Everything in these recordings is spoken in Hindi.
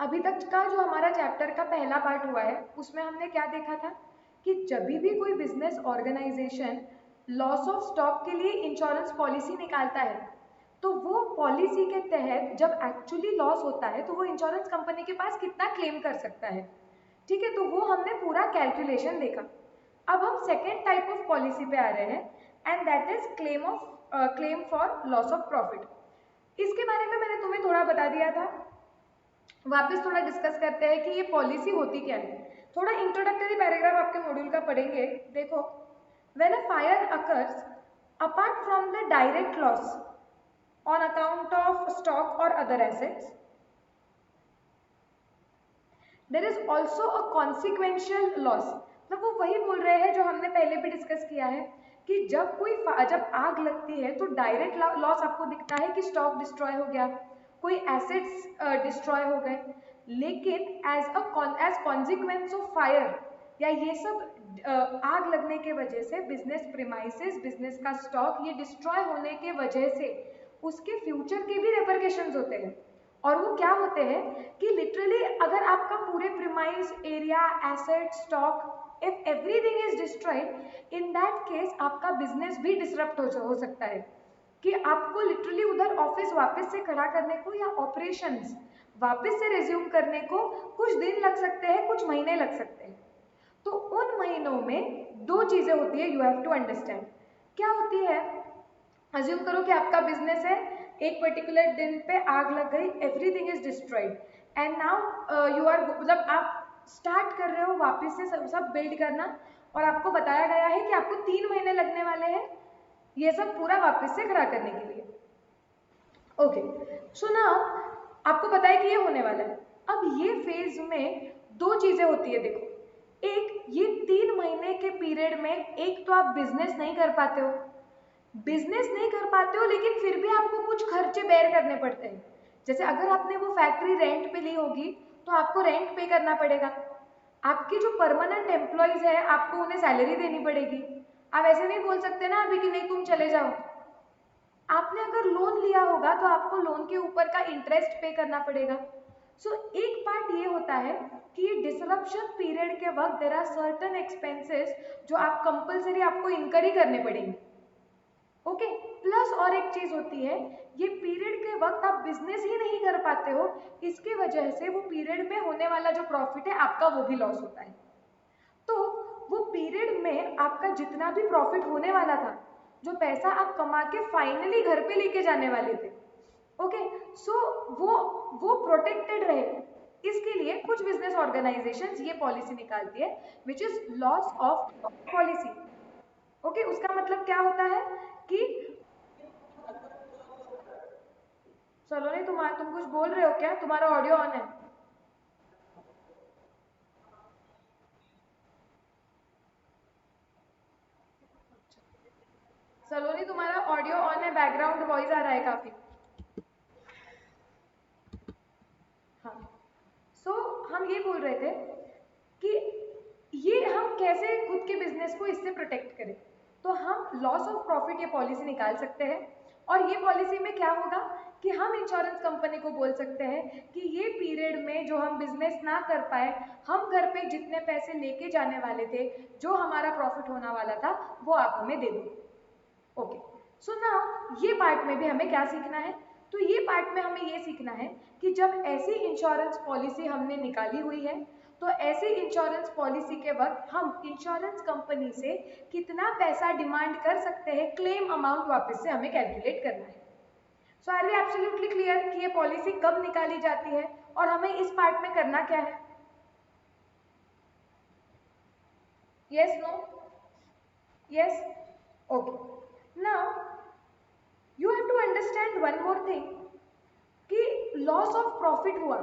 अभी तक का जो हमारा चैप्टर का पहला पार्ट हुआ है उसमें हमने क्या देखा था कि जब भी कोई business organisation loss of stock के लिए इंश्योरेंस पॉलिसी निकालता है तो वो पॉलिसी के तहत जब एक्चुअली लॉस होता है तो वो इंश्योरेंस कंपनी के पास कितना क्लेम कर सकता है। ठीक है, तो वो हमने पूरा कैलकुलेशन देखा। अब हम सेकेंड टाइप ऑफ पॉलिसी पे आ रहे हैं and that is claim for loss of profit. इसके बारे में मैंने तुम्हें थोड़ा बता दिया था, वापस थोड़ा डिस्कस करते हैं कि ये पॉलिसी होती क्या है। थोड़ा इंट्रोडक्टरी पैराग्राफ आपके मॉड्यूल का पढ़ेंगे। देखो, when a fire occurs apart from the direct loss on account of stock और other assets, there is also a consequential loss. मतलब वो वही बोल रहे हैं जो हमने पहले भी डिस्कस किया है कि जब आग लगती है तो डायरेक्ट लॉस आपको दिखता है कि स्टॉक डिस्ट्रॉय हो गया, कोई एसेट्स डिस्ट्रॉय हो गए, लेकिन एज कॉन्सिक्वेंस ऑफ फायर या ये सब आग लगने के वजह से बिजनेस प्रीमाइसेस, बिजनेस का स्टॉक ये डिस्ट्रॉय होने के वजह से उसके फ्यूचर के भी रेपरकेशंस होते हैं। और वो क्या होते हैं कि लिटरली अगर आपका पूरे premise area, asset, stock, if everything is destroyed, in that case आपका बिजनेस भी डिसरप्ट हो सकता है कि आपको लिटरली उधर ऑफिस वापस से खड़ा करने को या ऑपरेशंस वापस से रिज्यूम करने को कुछ दिन लग सकते हैं, कुछ महीने लग सकते हैं। तो उन महीनों में दो चीजें होती है, यू हैव टू अंडरस्टैंड। क्या होती है, अज्यूम करो कि आपका बिजनेस है, एक पर्टिकुलर दिन पे आग लग गई, everything is destroyed and now you are, मतलब आप स्टार्ट कर रहे हो वापस से सब बिल्ड करना और आपको बताया गया है कि आपको 3 महीने लगने वाले हैं ये सब पूरा वापस से खड़ा करने के लिए। ओके, सो नाउ आपको पता है कि ये होने वाला है। अब ये फेज में दो चीजें होती है। देखो, एक, ये 3 महीने के पीरियड में एक तो आप बिजनेस नहीं कर पाते हो, लेकिन फिर भी आपको कुछ खर्चे बेयर करने पड़ते हैं। जैसे अगर आपने वो फैक्ट्री रेंट पे ली होगी तो आपको रेंट पे करना पड़ेगा। आपके जो परमानेंट एम्प्लॉयज है आपको उन्हें सैलरी देनी पड़ेगी। आप ऐसे नहीं बोल सकते ना अभी कि नहीं तुम चले जाओ। आपने अगर लोन लिया होगा तो आपको लोन के ऊपर का इंटरेस्ट पे करना पड़ेगा। सो एक पार्ट ये होता है कि ये डिसरप्शन पीरियड के वक्त देयर आर सर्टेन एक्सपेंसेस जो आप कंपलसरी आपको इनकर ही करने पड़ेंगे। ओके, प्लस और एक चीज होती है, ये पीरियड के वक्त आप बिजनेस ही नहीं कर पाते हो, इसकी वजह से वो पीरियड में होने वाला जो प्रॉफिट है आपका वो भी लॉस होता है। तो वो पीरियड में आपका जितना भी प्रॉफिट होने वाला था, जो पैसा आप कमा के फाइनली घर पे लेके जाने वाले थे, ओके, सो वो प्रोटेक्टेड रहे, इसके लिए कुछ बिजनेस ऑर्गेनाइजेशंस ये पॉलिसी निकालती है which is loss of policy. Okay, उसका मतलब क्या होता है कि चलो नहीं, तुम कुछ बोल रहे हो क्या? तुम्हारा ऑडियो ऑन है। सलोनी तुम्हारा ऑडियो ऑन है, बैकग्राउंड वॉइस आ रहा है काफी। हाँ, सो हम ये बोल रहे थे कि ये हम कैसे खुद के बिजनेस को इससे प्रोटेक्ट करें। तो हम लॉस ऑफ प्रॉफिट ये पॉलिसी निकाल सकते हैं और ये पॉलिसी में क्या होगा कि हम इंश्योरेंस कंपनी को बोल सकते हैं कि ये पीरियड में जो हम बिजनेस ना कर पाए, हम घर पे जितने पैसे लेके जाने वाले थे, जो हमारा प्रॉफिट होने वाला था, वो आप हमें दे दो। ओके, सो नाउ ये पार्ट में भी हमें क्या सीखना है? तो ये पार्ट में हमें ये सीखना है कि जब ऐसी इंश्योरेंस पॉलिसी हमने निकाली हुई है तो ऐसी इंश्योरेंस पॉलिसी के वक्त हम इंश्योरेंस कंपनी से कितना पैसा डिमांड कर सकते हैं, क्लेम अमाउंट वापस से हमें कैलकुलेट करना है। सो आर वी एब्सोल्युटली क्लियर कि ये पॉलिसी कब निकाली जाती है और हमें इस पार्ट में करना क्या है? Yes, no, yes, okay. Now you have to understand one more thing कि लॉस ऑफ प्रॉफिट हुआ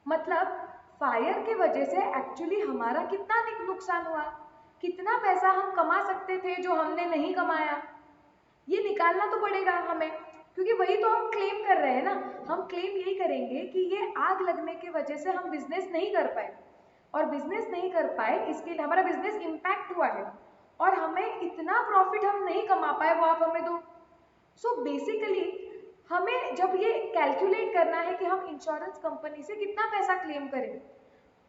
मतलब फायर के वजह से एक्चुअली हमारा कितना नुकसान हुआ, कितना पैसा हम कमा सकते थे जो हमने नहीं कमाया, ये निकालना तो पड़ेगा हमें, क्योंकि वही तो हम क्लेम कर रहे हैं ना। हम क्लेम यही करेंगे कि ये आग लगने की वजह से हम बिजनेस नहीं कर पाए, और बिजनेस नहीं कर पाए इसके लिए हमारा बिजनेस इम्पैक्ट हुआ है और हमें इतना प्रॉफिट हम नहीं कमा पाए, वो आप हमें दो। सो बेसिकली हमें जब ये कैलकुलेट करना है कि हम इंश्योरेंस कंपनी से कितना पैसा क्लेम करें,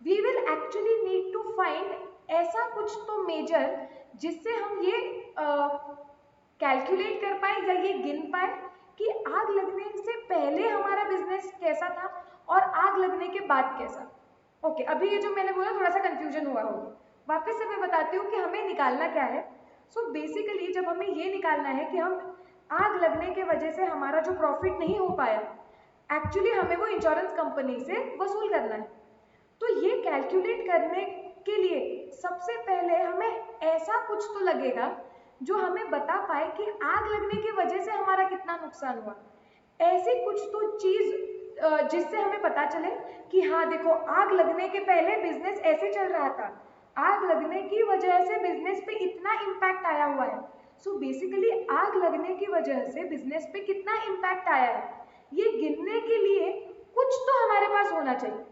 we will actually need to find ऐसा कुछ तो मेजर जिससे हम ये कैलकुलेट कर पाए या ये गिन पाए कि आग लगने से पहले हमारा बिजनेस कैसा था और आग लगने के बाद कैसा। ओके, अभी ये जो मैंने बोला थोड़ा सा कंफ्यूजन हुआ होगा, वापस से मैं बताती हूँ कि हमें निकालना क्या है। सो बेसिकली जब हमें ये निकालना है कि हम आग लगने के वजह से हमारा जो प्रॉफिट नहीं हो पाया, एक्चुअली हमें वो इंश्योरेंस कंपनी से वसूल करना है। तो ये कैलकुलेट करने के लिए सबसे पहले हमें ऐसा कुछ तो लगेगा जो हमें बता पाए कि आग लगने की वजह से हमारा कितना नुकसान हुआ। ऐसी कुछ तो चीज जिससे हमें पता चले कि हाँ देखो, आग लगने के पहले बिजनेस ऐसे चल रहा था, आग लगने की वजह से बिजनेस पे इतना इम्पैक्ट आया हुआ है। सो बेसिकली आग लगने की वजह से बिजनेस पे कितना इम्पैक्ट आया है, ये गिनने के लिए कुछ तो हमारे पास होना चाहिए,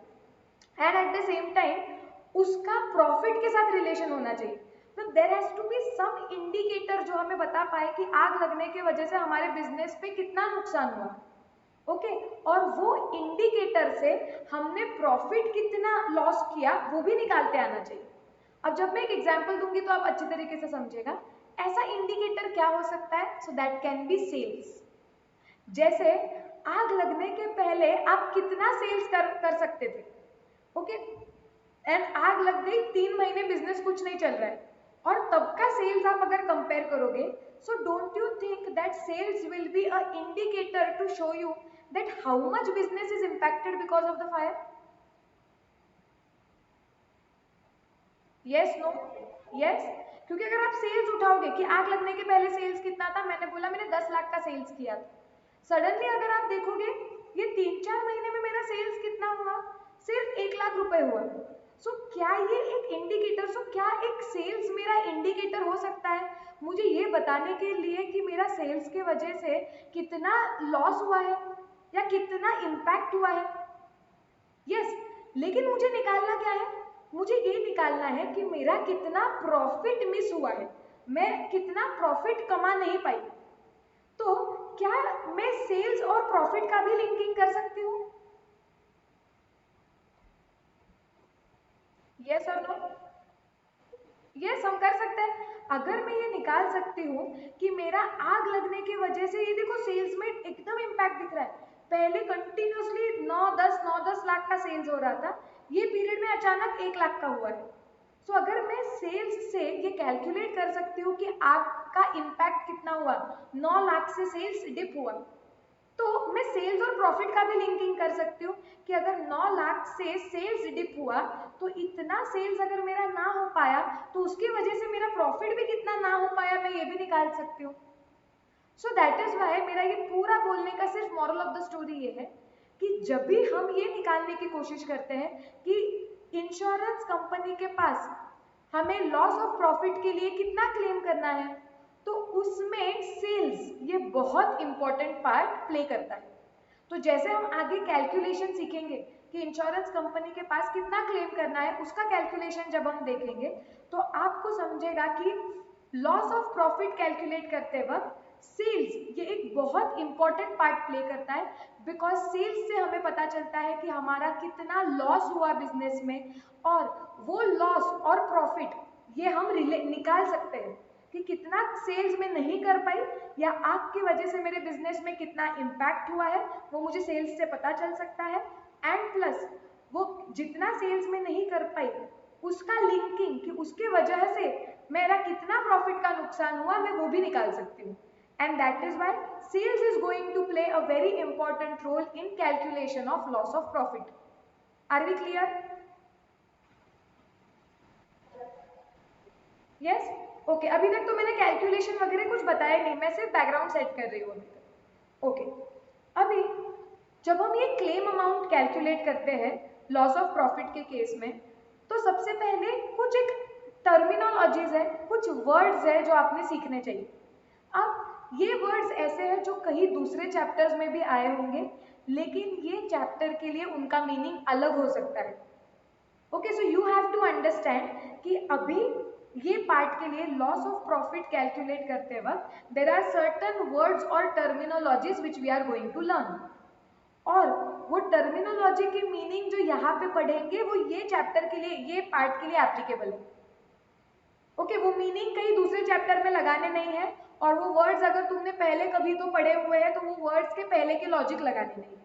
and at the same time उसका प्रॉफिट के साथ रिलेशन होना चाहिए। तो there has to be some indicator जो हमें बता पाए कि आग लगने की वजह से हमारे बिजनेस पे कितना नुकसान हुआ। ओके, और वो इंडिकेटर से हमने प्रॉफिट कितना लॉस किया वो भी निकालते आना चाहिए। अब जब मैं एक एग्जांपल दूंगी तो आप अच्छी तरीके से समझेगा। ऐसा इंडिकेटर क्या हो सकता है? So that can be sales. जैसे आग लगने के पहले आप कितना सेल्स कर सकते थे, ओके, एंड आग लग गई, 3 महीने बिजनेस कुछ नहीं चल रहा है, और तब का सेल्स आप अगर कंपेयर करोगे, so don't you think that sales will be a indicator to show you that how much business is impacted because of the fire? Yes, no? Yes, क्योंकि अगर आप सेल्स उठाओगे कि आग लगने के पहले सेल्स कितना था, मैंने बोला मैंने 10 लाख का सेल्स किया था, सडनली अगर आप देखोगे ये 3-4 महीने में मेरा सेल्स कितना हुआ, सिर्फ 1 लाख रुपए हुआ। सो क्या ये एक इंडिकेटर, क्या एक सेल्स मेरा इंडिकेटर हो सकता है मुझे ये बताने के लिए कि मेरा सेल्स के वजह से कितना लॉस हुआ है या कितना इम्पैक्ट हुआ है? यस, लेकिन मुझे निकालना क्या है? मुझे ये निकालना है कि मेरा कितना प्रॉफिट मिस हुआ है, मैं कितना प्रॉफिट कमा नहीं पाई। तो क्या मैं सेल्स और प्रॉफिट का भी लिंकिंग कर सकती हूँ? यस और नो? यस, हम कर सकते हैं। अगर मैं ये निकाल सकती हूँ कि मेरा आग लगने की वजह से, ये देखो सेल्स में एकदम इम्पैक्ट दिख रहा है, पहले कंटिन्यूसली 9-10 का सेल्स हो रहा था, ये पीरियड में अचानक 1 लाख का हुआ है। सो अगर मैं सेल्स से ये कैलकुलेट कर सकती हूँ कि आग का इम्पैक्ट कितना हुआ, 9 लाख से सेल्स डिप हुआ, तो मैं सेल्स और प्रॉफिट का भी लिंकिंग कर सकती हूँ कि अगर 9 लाख से सेल्स डिप हुआ तो इतना सेल्स अगर मेरा ना हो पाया तो उसकी वजह से मेरा प्रॉफिट भी कितना ना हो पाया, मैं ये भी निकाल सकती हूँ। सो दैट इज वाई मेरा ये पूरा बोलने का सिर्फ मॉरल ऑफ द स्टोरी ये है कि जब भी हम ये निकालने की कोशिश करते हैं कि इंश्योरेंस कंपनी के पास हमें लॉस ऑफ प्रॉफिट के लिए कितना क्लेम करना है, तो उसमें सेल्स ये बहुत इंपॉर्टेंट पार्ट प्ले करता है। तो जैसे हम आगे कैलकुलेशन सीखेंगे कि इंश्योरेंस कंपनी के पास कितना क्लेम करना है, उसका कैलकुलेशन जब हम देखेंगे तो आपको समझेगा कि लॉस ऑफ प्रॉफिट कैलकुलेट करते वक्त सेल्स ये एक बहुत इंपॉर्टेंट पार्ट प्ले करता है, बिकॉज सेल्स से हमें पता चलता है कि हमारा कितना लॉस हुआ बिजनेस में, और वो लॉस और प्रॉफिट ये हम निकाल सकते हैं कि कितना सेल्स में नहीं कर पाई या आग की वजह से मेरे बिजनेस में कितना इम्पैक्ट हुआ है, वो मुझे सेल्स से पता चल सकता है। एंड प्लस वो जितना सेल्स में नहीं कर पाई उसका लिंकिंग कि उसके वजह से मेरा कितना प्रॉफिट का नुकसान हुआ, मैं वो भी निकाल सकती हूँ। And that is why sales is going to play a very important role in calculation of loss of profit. Are we clear? Yes, okay, अभी तक तो मैंने कैलकुलेशन वगैरह कुछ बताया नहीं, मैं सिर्फ बैकग्राउंड सेट कर रही हूँ अभी तक। ओके, अभी जब हम ये क्लेम अमाउंट कैलकुलेट करते हैं लॉस ऑफ प्रॉफिट के केस में, तो सबसे पहले कुछ एक टर्मिनोलॉजीज है, कुछ वर्ड्स है जो आपने सीखने चाहिए। अब ये वर्ड्स ऐसे हैं जो कहीं दूसरे चैप्टर्स में भी आए होंगे, लेकिन ये चैप्टर के लिए उनका मीनिंग अलग हो सकता है। Okay, so you have to understand कि अभी ये पार्ट के लिए लॉस ऑफ प्रॉफिट कैलकुलेट करते वक्त देर आर सर्टन वर्ड्स और terminologies which we are going to learn, और वो टर्मिनोलॉजी की मीनिंग जो यहाँ पे पढ़ेंगे वो ये चैप्टर के लिए, ये पार्ट के लिए एप्लीकेबल है। ओके, वो मीनिंग कहीं दूसरे चैप्टर में लगाने नहीं है, और वो वर्ड्स अगर तुमने पहले कभी तो पढ़े हुए हैं तो वो वर्ड्स के पहले के लॉजिक लगाने नहीं है।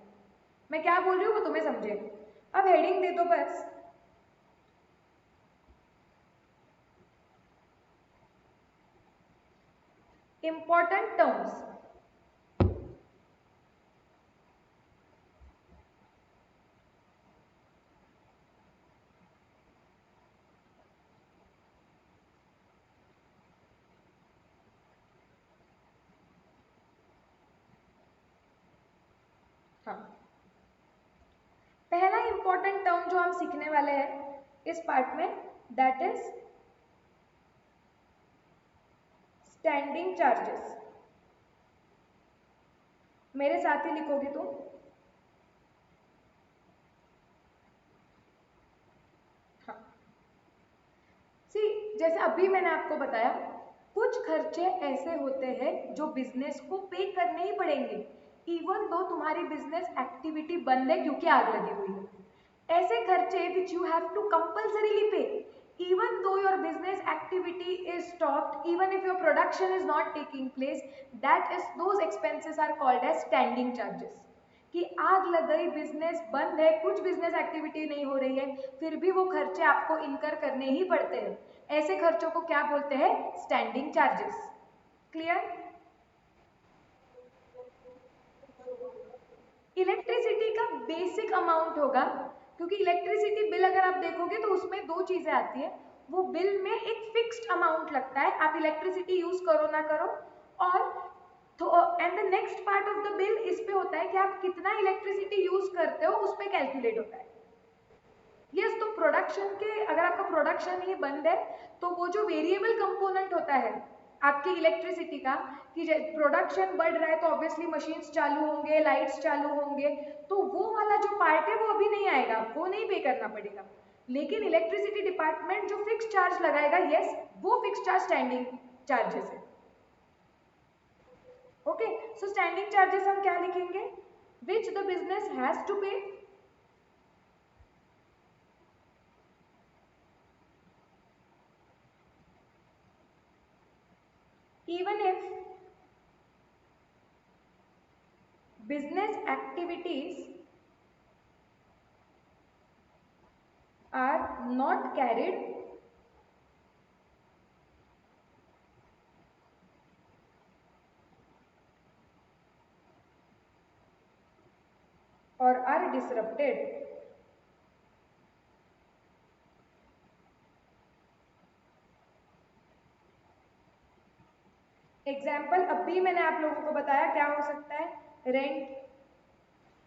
मैं क्या बोल रही हूँ वो तुम्हें समझेगा। अब हेडिंग दे दो बस, इंपॉर्टेंट टर्म्स। हाँ, पहला इंपॉर्टेंट टर्म जो हम सीखने वाले हैं इस पार्ट में, दैट इज स्टैंडिंग चार्जेस। मेरे साथ ही लिखोगे तुम। हाँ, सी, जैसे अभी मैंने आपको बताया कुछ खर्चे ऐसे होते हैं जो बिजनेस को पे करने ही पड़ेंगे, इवन दो तुम्हारी बिजनेस एक्टिविटी बंद है क्योंकि आग लगी हुई है। ऐसे खर्चे which you have to compulsorily pay even though your business activity is stopped, even if your production is not taking place, that is, those expenses are called as standing charges। कि आग लग गई, बिजनेस बंद है, कुछ बिजनेस एक्टिविटी नहीं हो रही है, फिर भी वो खर्चे आपको इनकर करने ही पड़ते हैं। ऐसे खर्चों को क्या बोलते हैं? Standing charges. क्लियर? इलेक्ट्रिसिटी का बेसिक अमाउंट होगा, क्योंकि इलेक्ट्रिसिटी बिल अगर आप देखोगे तो उसमें दो चीजें आती है। वो बिल में एक फिक्स्ड अमाउंट लगता है, आप इलेक्ट्रिसिटी यूज करो ना करो, और तो and the next part of the bill इस पे होता है कि आप कितना इलेक्ट्रिसिटी यूज करते हो, उस पे कैलकुलेट होता है। यस, तो प्रोडक्शन के, अगर आपका प्रोडक्शन ही बंद है तो वो जो वेरिएबल कंपोनेंट होता है आपकी इलेक्ट्रिसिटी का, कि प्रोडक्शन बढ़ रहा है तो ऑब्वियसली मशीन्स चालू होंगे, लाइट्स चालू होंगे, तो वो वाला जो पार्ट है वो अभी नहीं आएगा, वो नहीं पे करना पड़ेगा। लेकिन इलेक्ट्रिसिटी डिपार्टमेंट जो फिक्स चार्ज लगाएगा, यस, वो फिक्स चार्ज स्टैंडिंग चार्जेस है। ओके, सो स्टैंडिंग चार्जेस हम क्या लिखेंगे? Which the business has to pay even if business activities are not carried or are disrupted। Example अभी मैंने आप लोगों को बताया क्या हो सकता है? Rent,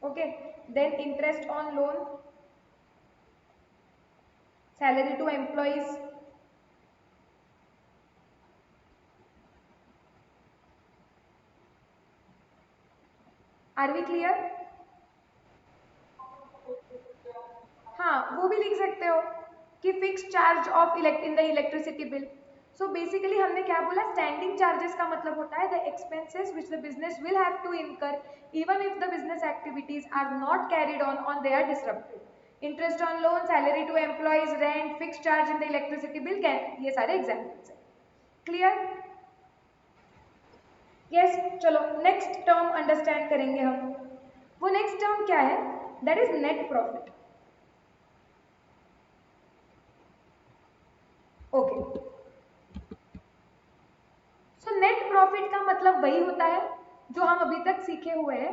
okay, then interest on loan, salary to employees, are we clear? हाँ, वो भी लिख सकते हो कि fix charge of in the electricity bill. So basically हमने क्या बोला? स्टैंडिंग चार्जेस का मतलब होता है the expenses which the business will have to incur even if the business activities are not carried on they are disrupted. Interest on loan, salary to employees, rent, fix charge in the electricity bill, ये सारे एग्जाम्पल्स हैं। क्लियर? यस, चलो नेक्स्ट टर्म अंडरस्टैंड करेंगे हम। वो नेक्स्ट टर्म क्या है? That is net profit. Okay, so net profit का मतलब वही होता है जो हम अभी तक सीखे हुए हैं,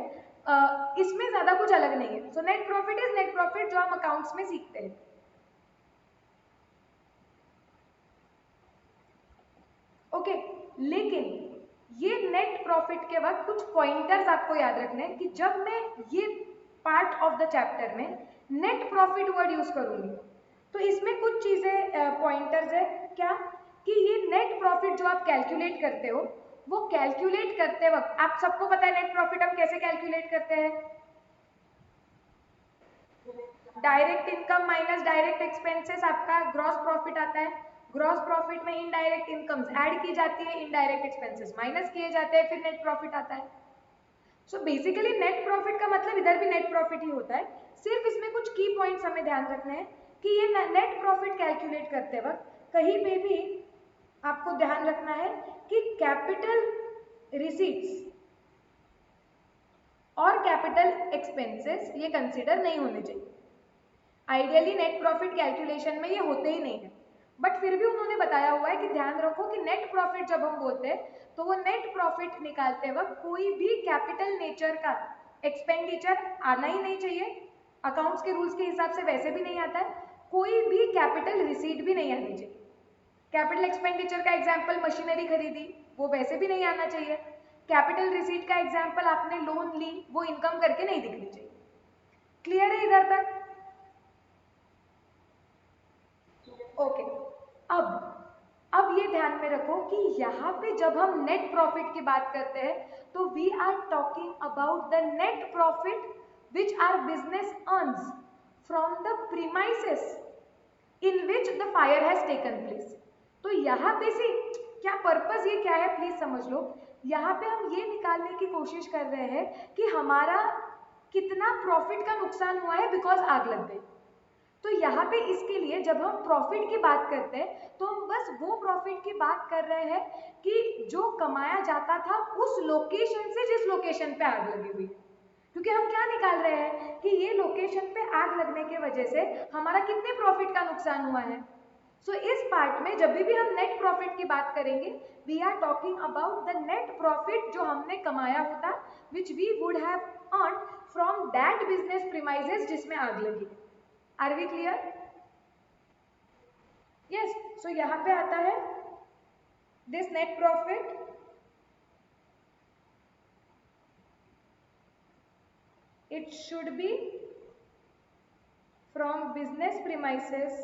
इसमें ज्यादा कुछ अलग नहीं है। So net profit is net profit जो हम अकाउंट्स में सीखते हैं। ओके, लेकिन ये नेट प्रॉफिट के वक्त कुछ पॉइंटर्स आपको याद रखने हैं कि जब मैं ये पार्ट ऑफ द चैप्टर में नेट प्रॉफिट वर्ड यूज करूंगी तो इसमें कुछ चीजें पॉइंटर्स है क्या, कि ये नेट प्रॉफिट जो आप कैलकुलेट करते हो, वो कैलकुलेट करते वक्त आप सबको पता है नेट प्रॉफिट हम कैसे कैलकुलेट करते हैं? Direct income minus direct expenses आपका ग्रॉस प्रॉफिट आता है, ग्रॉस प्रॉफिट में इनडायरेक्ट इनकम्स ऐड की जाती है, इनडायरेक्ट एक्सपेंसेस माइनस किए जाते हैं, फिर नेट प्रॉफिट आता है। सो बेसिकली नेट प्रॉफिट का मतलब इधर भी नेट प्रॉफिट ही होता है, सिर्फ इसमें कुछ की पॉइंट्स हमें ध्यान रखने हैं कि ये नेट प्रॉफिट कैलकुलेट करते वक्त कहीं पे भी आपको ध्यान रखना है कि कैपिटल रिसीट्स और कैपिटल एक्सपेंसेस ये कंसिडर नहीं होने चाहिए। आइडियली नेट प्रॉफिट कैलकुलेशन में ये होते ही नहीं है, बट फिर भी उन्होंने बताया हुआ है कि ध्यान रखो कि नेट प्रॉफिट जब हम बोलते हैं तो वो नेट प्रॉफिट निकालते वक्त कोई भी कैपिटल नेचर का एक्सपेंडिचर आना ही नहीं चाहिए, अकाउंट्स के रूल्स के हिसाब से वैसे भी नहीं आता है, कोई भी कैपिटल रिसीट भी नहीं आनी चाहिए। कैपिटल एक्सपेंडिचर का एग्जाम्पल मशीनरी खरीदी, वो वैसे भी नहीं आना चाहिए। कैपिटल रिसीट का एग्जाम्पल आपने लोन ली, वो इनकम करके नहीं दिखनी चाहिए। क्लियर है इधर तक? ओके। अब ये ध्यान में रखो कि यहाँ पे जब हम नेट प्रॉफिट की बात करते हैं तो we are talking about the net profit which are business earns from the premises in which the fire has taken place. तो यहाँ पे से क्या पर्पस, ये क्या है प्लीज समझ लो। यहाँ पे हम ये निकालने की कोशिश कर रहे हैं कि हमारा कितना प्रॉफिट का नुकसान हुआ है बिकॉज आग लग गई। तो यहाँ पे इसके लिए जब हम प्रॉफिट की बात करते हैं तो हम बस वो प्रॉफिट की बात कर रहे हैं कि जो कमाया जाता था उस लोकेशन से जिस लोकेशन पे आग लगी हुई, क्योंकि हम क्या निकाल रहे हैं कि ये लोकेशन पे आग लगने की वजह से हमारा कितने प्रॉफिट का नुकसान हुआ है। सो इस पार्ट में जब भी हम नेट प्रॉफिट की बात करेंगे we are talking about the net profit जो हमने कमाया होता which we would have earn from that business premises जिसमें आग लगी। Are we clear? Yes. So यहाँ पे आता है this net profit it should be from business premises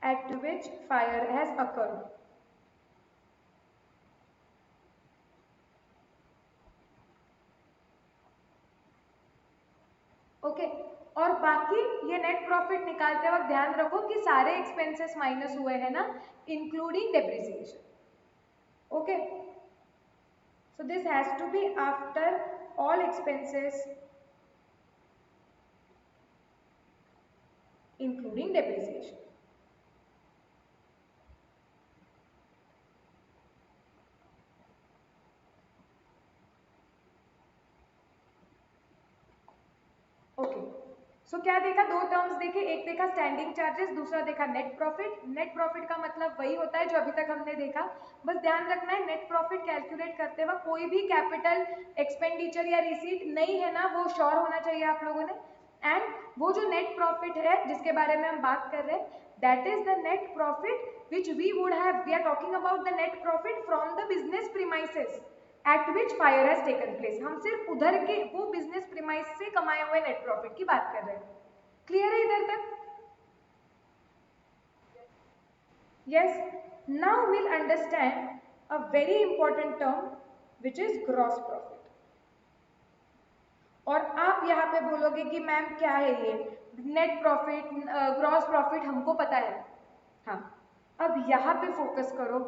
at which fire has occurred. Okay और बाकी ये नेट प्रॉफिट निकालते वक्त ध्यान रखो कि सारे एक्सपेंसेस माइनस हुए हैं ना, including depreciation. Okay, so this has to be after all expenses including depreciation. Okay, so क्या देखा, दो टर्म्स देखे, एक देखा स्टैंडिंग चार्जेस, दूसरा देखा नेट प्रॉफिट। नेट प्रॉफिट का मतलब वही होता है जो अभी तक हमने देखा, बस ध्यान रखना है नेट प्रॉफिट कैलकुलेट करते वक्त कोई भी कैपिटल एक्सपेंडिचर या रिसीट नहीं है ना, वो श्योर होना चाहिए आप लोगों ने। एंड वो जो नेट प्रॉफिट है जिसके बारे में हम बात कर रहे हैं that is the net profit which we would have, we are talking about the net profit from the business premises at which fire has taken place. हम सिर्फ उधर के वो बिजनेस प्रीमाइस से कमाए हुए नेट प्रॉफिट की बात कर रहे हैं। क्लियर है इधर तक? Yes. Now will understand a very important term which is gross profit. और आप यहाँ पे बोलोगे कि मैम क्या है ये नेट प्रॉफिट, ग्रॉस प्रॉफिट हमको पता है। हाँ, अब यहाँ पे फोकस करो।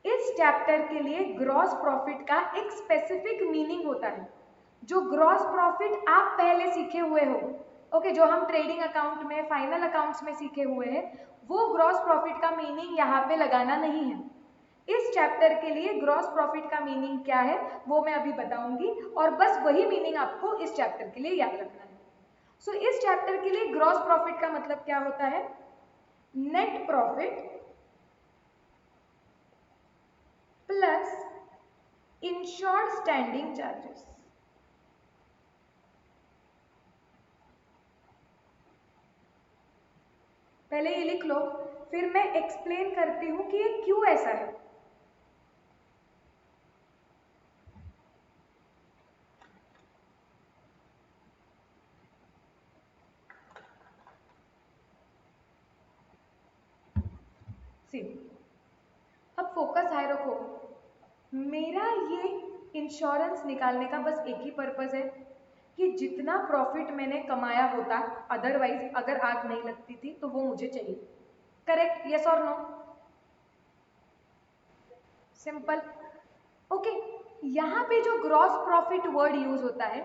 इस चैप्टर के लिए ग्रॉस प्रॉफिट का एक स्पेसिफिक मीनिंग होता है। जो ग्रॉस प्रॉफिट आप पहले सीखे हुए हो, ओके, जो हम ट्रेडिंग अकाउंट में, फाइनल अकाउंट्स में सीखे हुए हैं, वो ग्रॉस प्रॉफिट का मीनिंग यहाँ पे लगाना नहीं है। इस चैप्टर के लिए ग्रॉस प्रॉफिट का मीनिंग क्या है वो मैं अभी बताऊंगी, और बस वही मीनिंग आपको इस चैप्टर के लिए याद रखना है। सो इस चैप्टर के लिए ग्रॉस प्रॉफिट का मतलब क्या होता है? Net profit plus insured standing charges. पहले ये लिख लो, फिर मैं एक्सप्लेन करती हूं कि ये क्यों ऐसा है। सी, अब फोकस हाई रखो। मेरा ये इंश्योरेंस निकालने का बस एक ही पर्पस है कि जितना प्रॉफिट मैंने कमाया होता अदरवाइज अगर आग नहीं लगती थी तो वो मुझे चाहिए। करेक्ट? यस और नो? सिंपल। ओके, यहाँ पे जो ग्रॉस प्रॉफिट वर्ड यूज होता है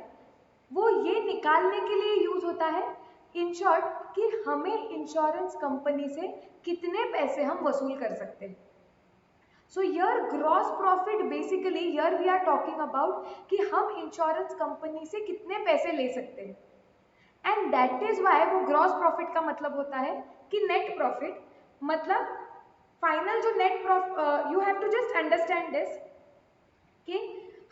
वो ये निकालने के लिए यूज होता है इन शॉर्ट कि हमें इंश्योरेंस कंपनी से कितने पैसे हम वसूल कर सकते हैं। So yeah gross profit basically yeah we are talking about कि हम इंश्योरेंस कंपनी से कितने पैसे ले सकते हैं एंड दैट इज वाई वो ग्रॉस प्रॉफिट का मतलब होता है कि नेट प्रॉफिट मतलब फाइनल जो net profit, you have to just understand this कि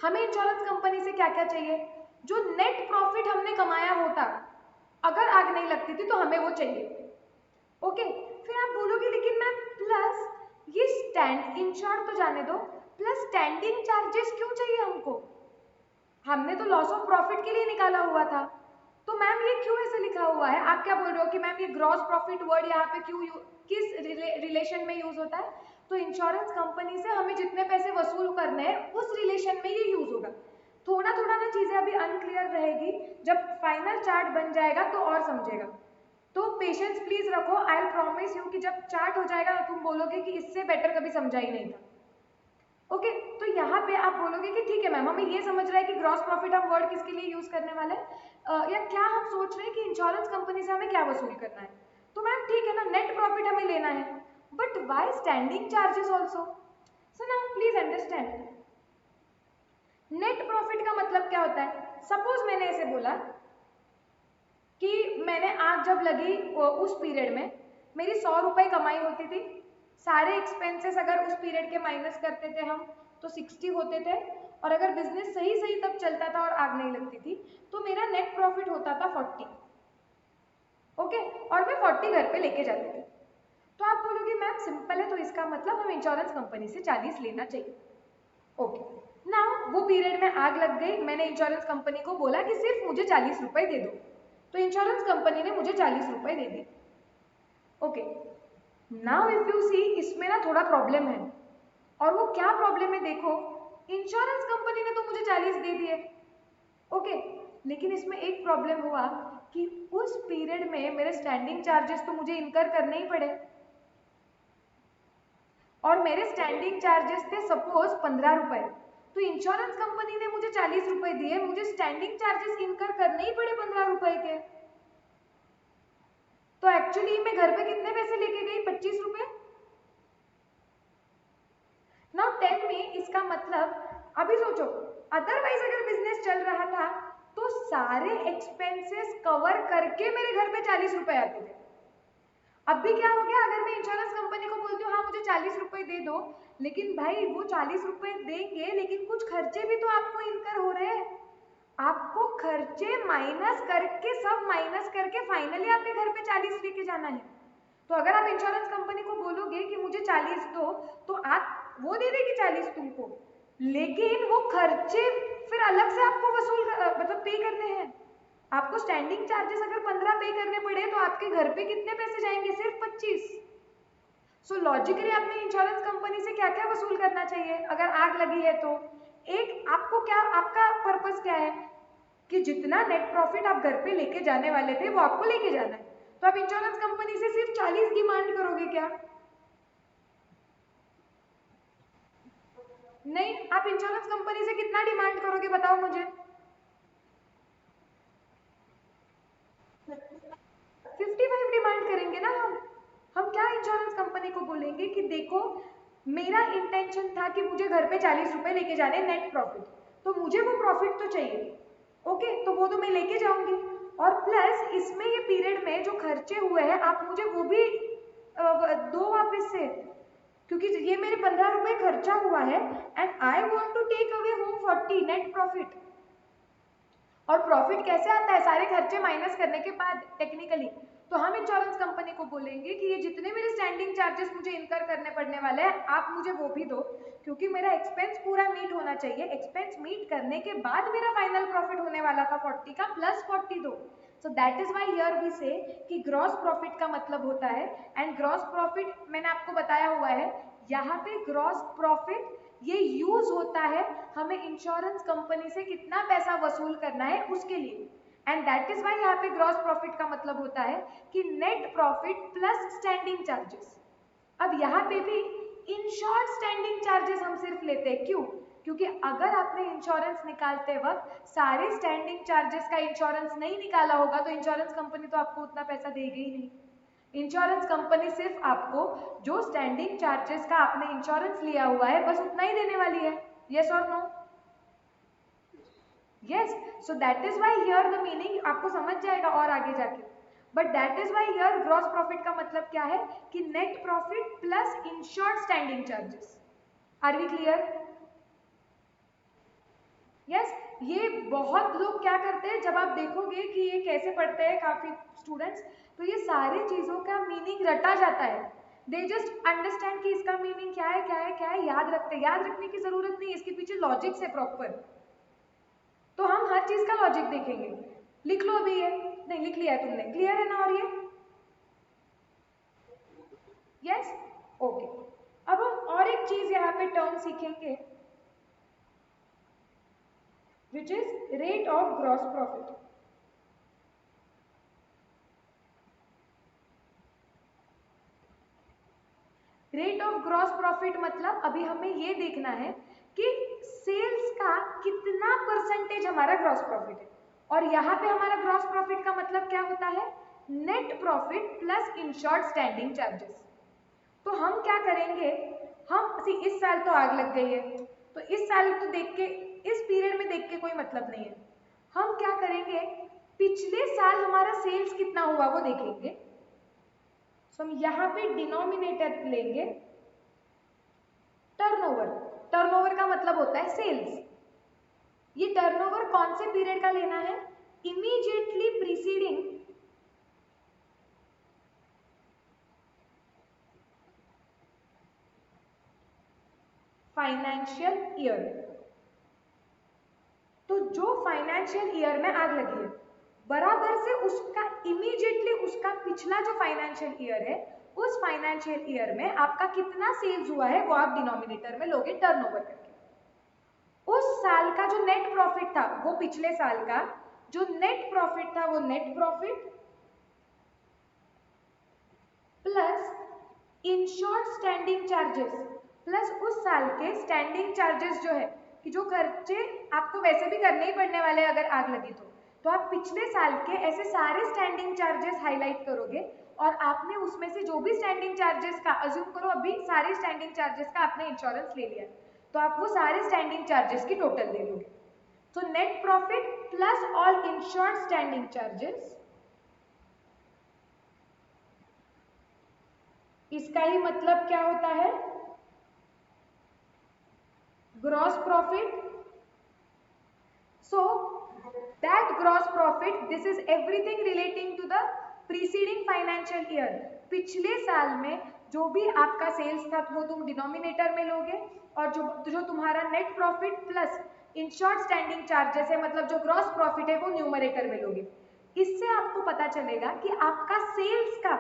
हमें इंश्योरेंस कंपनी से क्या क्या चाहिए, जो नेट प्रॉफिट हमने कमाया होता अगर आग नहीं लगती थी तो हमें वो चाहिए। ओके, फिर आप बोलोगे लेकिन मैम प्लस ये स्टैंड इंश्योर तो जाने दो, प्लस स्टैंडिंग चार्जेस क्यों चाहिए हमको? हमने तो लॉस ऑफ प्रॉफिट के लिए निकाला हुआ था, तो मैम ये क्यों ऐसे लिखा हुआ है? आप क्या बोल रहे हो कि मैम ये ग्रॉस प्रॉफिट वर्ड यहाँ पे क्यों किस रिलेशन में यूज होता है? तो इंश्योरेंस कंपनी से हमें जितने पैसे वसूल करने हैं उस रिलेशन में ये यूज होगा। थोड़ा थोड़ा ना चीजें अभी अनक्लियर रहेगी, जब फाइनल चार्ट बन जाएगा तो और समझेगा। तो पेशेंस प्लीज रखो, आई प्रॉमिस यू कि जब चार्ट हो जाएगा ना तुम बोलोगे कि इससे बेटर कभी समझा ही नहीं था। ओके, तो यहाँ पे आप बोलोगे कि ठीक है मैम हमें ये समझ रहा है कि ग्रॉस प्रॉफिट हम वर्ड किसके लिए यूज करने वाले हैं, या क्या हम सोच रहे हैं कि इंश्योरेंस कंपनी से हमें क्या वसूल करना है? तो मैम ठीक है ना, नेट प्रॉफिट हमें लेना है, but why standing charges also? So now please understand, net profit का मतलब क्या होता है? सपोज मैंने ऐसे बोला कि मैंने आग जब लगी उस पीरियड में मेरी 100 रुपए कमाई होती थी, सारे एक्सपेंसेस अगर उस पीरियड के माइनस करते थे हम तो 60 होते थे, और अगर बिजनेस सही सही तब चलता था और आग नहीं लगती थी तो मेरा नेट प्रॉफिट होता था 40। ओके, और मैं 40 घर पे लेके जाती थी। तो आप बोलोगे मैम सिंपल है, तो इसका मतलब हम इंश्योरेंस कंपनी से 40 लेना चाहिए। ओके, नाउ वो पीरियड में आग लग गई, मैंने इंश्योरेंस कंपनी को बोला कि सिर्फ मुझे 40 रुपए दे दो, तो इंश्योरेंस कंपनी ने मुझे 40 रुपए दे दी। Okay, now if you see इसमें ना थोड़ा प्रॉब्लम है, और वो क्या प्रॉब्लम है देखो, इंश्योरेंस कंपनी ने तो मुझे 40 दे दिए, ओके, लेकिन इसमें एक प्रॉब्लम हुआ कि उस पीरियड में मेरे स्टैंडिंग चार्जेस तो मुझे इनकर करने ही पड़े, और मेरे स्टैंडिंग चार्जेस थे सपोज 15 रुपए, तो इंश्योरेंस कंपनी ने मुझे 40 रुपए दिए, मुझे स्टैंडिंग चार्जेस इनकर करने ही पड़े 15 रुपए के। तो एक्चुअली मैं घर पे कितने पैसे लेके गई? 25 रुपए। नाउ टेल मी, इसका मतलब अभी सोचो, अदरवाइज अगर बिजनेस चल रहा था तो सारे एक्सपेंसेस कवर करके मेरे घर पे 40 रुपए आते थे। अब भी क्या हो गया, अगर मैं इंश्योरेंस कंपनी को बोलती हूँ हाँ मुझे 40 रुपए दे दो, लेकिन भाई वो 40 रुपए देंगे लेकिन कुछ खर्चे भी तो आपको इनकर हो रहे हैं, आपको खर्चे माइनस करके, सब माइनस करके फाइनली आपके घर पे 40 लेके जाना है। तो अगर आप इंश्योरेंस कंपनी को बोलोगे कि मुझे 40 दो, तो आप वो दे देगी 40 तुमको, लेकिन वो खर्चे फिर अलग से आपको वसूल मतलब पे करने हैं। आपको स्टैंडिंग चार्जेस अगर 15 पे करने पड़े तो आपके घर पे कितने पैसे जाएंगे? सिर्फ 25। सो लॉजिकली आपने इंश्योरेंस कंपनी से क्या क्या वसूल करना चाहिए अगर आग लगी है तो? एक आपको क्या, आपका पर्पस क्या है कि जितना नेट प्रॉफिट आप घर पे लेके जाने वाले थे वो आपको लेके जाना है, तो आप इंश्योरेंस कंपनी से सिर्फ 40 डिमांड करोगे क्या? नहीं, आप इंश्योरेंस कंपनी से कितना डिमांड करोगे बताओ मुझे? 55 डिमांड करेंगे ना हम क्या इंश्योरेंस कंपनी को बोलेंगे कि देखो मेरा इंटेंशन था कि मुझे घर पे 40 रुपए लेके जाने नेट प्रॉफिट, तो मुझे वो प्रॉफिट तो चाहिए, ओके, तो वो तो मैं लेके जाऊंगी, और प्लस इसमें ये पीरियड में जो खर्चे हुए हैं आप मुझे वो भी दो वापस से, क्योंकि ये मेरे 15 रुपए खर्चा हुआ है and I want to take away home 40 net profit. और प्रॉफिट कैसे आता है? सारे खर्चे माइनस करने के बाद टेक्निकली। तो हम इंश्योरेंस कंपनी को बोलेंगे कि ये जितने मेरे स्टैंडिंग चार्जेस मुझे इनकर करने पड़ने वाले हैं आप मुझे वो भी दो, क्योंकि मेरा एक्सपेंस पूरा मीट होना चाहिए, एक्सपेंस मीट करने के बाद मेरा फाइनल प्रॉफिट होने वाला था 40 का, प्लस 40 दो। So that is why here we say कि ग्रॉस प्रॉफिट का मतलब होता है, एंड ग्रॉस प्रॉफिट मैंने आपको बताया हुआ है, यहाँ पे ग्रॉस प्रॉफिट ये यूज होता है हमें इंश्योरेंस कंपनी से कितना पैसा वसूल करना है उसके लिए। एंड दैट इज वाई यहाँ पे ग्रॉस प्रॉफिट का मतलब होता है कि net profit plus standing charges. अब यहाँ पे भी इंश्योर्ड स्टैंडिंग चार्जेस हम सिर्फ लेते हैं, क्यों? क्योंकि अगर आपने इंश्योरेंस निकालते वक्त सारे स्टैंडिंग चार्जेस का इंश्योरेंस नहीं निकाला होगा तो इंश्योरेंस कंपनी तो आपको उतना पैसा देगी ही नहीं। इंश्योरेंस कंपनी सिर्फ आपको जो स्टैंडिंग चार्जेस का आपने इंश्योरेंस लिया हुआ है बस उतना ही देने वाली है। यस और no? Yes. So that is why here the meaning आपको समझ जाएगा और आगे जाके। But that is why here gross profit का मतलब क्या है कि net profit plus insured standing charges. Are we clear? Yes. ये बहुत लोग क्या करते हैं, जब आप देखोगे कि ये कैसे पढ़ते हैं काफी स्टूडेंट्स, तो ये सारी चीजों का मीनिंग रटा जाता है। दे जस्ट अंडरस्टैंड कि इसका मीनिंग क्या है क्या है क्या है, याद रखते हैं। याद रखने की जरूरत नहीं, इसके पीछे लॉजिक्स है प्रॉपर। तो हम हर चीज का लॉजिक देखेंगे। लिख लो अभी, ये नहीं लिख लिया है तुमने, क्लियर है ना? और ये यस, ओके। अब हम और एक चीज यहाँ पे टर्म सीखेंगे which is rate of gross profit। Rate of gross profit मतलब अभी हमें ये देखना है कि सेल्स का कितना परसेंटेज हमारा ग्रॉस प्रॉफिट है। और यहाँ पे हमारा ग्रॉस प्रॉफिट का मतलब क्या होता है? Net profit plus insured standing charges. तो हम क्या करेंगे, हम इस साल तो आग लग गई है तो इस साल तो देख के, इस पीरियड में देख के कोई मतलब नहीं है। हम क्या करेंगे, पिछले साल हमारा सेल्स कितना हुआ वो देखेंगे। तो हम यहाँ पे डिनोमिनेटर लेंगे टर्नओवर। टर्नओवर का मतलब होता है सेल्स। ये टर्नओवर कौन से पीरियड का लेना है? Immediately preceding financial year. तो जो फाइनेंशियल ईयर में आग लगी है बराबर से उसका इमीडिएटली उसका पिछला जो फाइनेंशियल ईयर है उस फाइनेंशियल ईयर में आपका कितना सेल्स हुआ है वो आप डिनोमिनेटर में लोगे टर्नओवर करके। उस साल का जो नेट प्रॉफिट था वो पिछले साल का जो नेट प्रॉफिट था वो net profit plus insured standing charges plus उस साल के स्टैंडिंग चार्जेस जो है कि जो खर्चे आपको वैसे भी करने ही पड़ने वाले हैं अगर आग लगी तो आप पिछले साल के ऐसे सारे स्टैंडिंग चार्जेस हाईलाइट करोगे और आपने उसमें से जो भी स्टैंडिंग चार्जेस का अज्यूम करो अभी सारे स्टैंडिंग चार्जेस का आपने इंश्योरेंस ले लिया तो आप वो सारे स्टैंडिंग चार्जेस की टोटल ले लोगे। तो net profit plus all insured standing charges, इसका ही मतलब क्या होता है? Gross profit. So that gross profit, this is everything relating to the preceding financial year। पिछले साल में जो भी आपका सेल्स था वो तुम डिनोमिनेटर में लोगे और जो तुम्हारा net profit plus insured standing charges है मतलब जो ग्रॉस प्रॉफिट है वो न्यूमरेटर में लोगे। इससे आपको पता चलेगा कि आपका सेल्स का,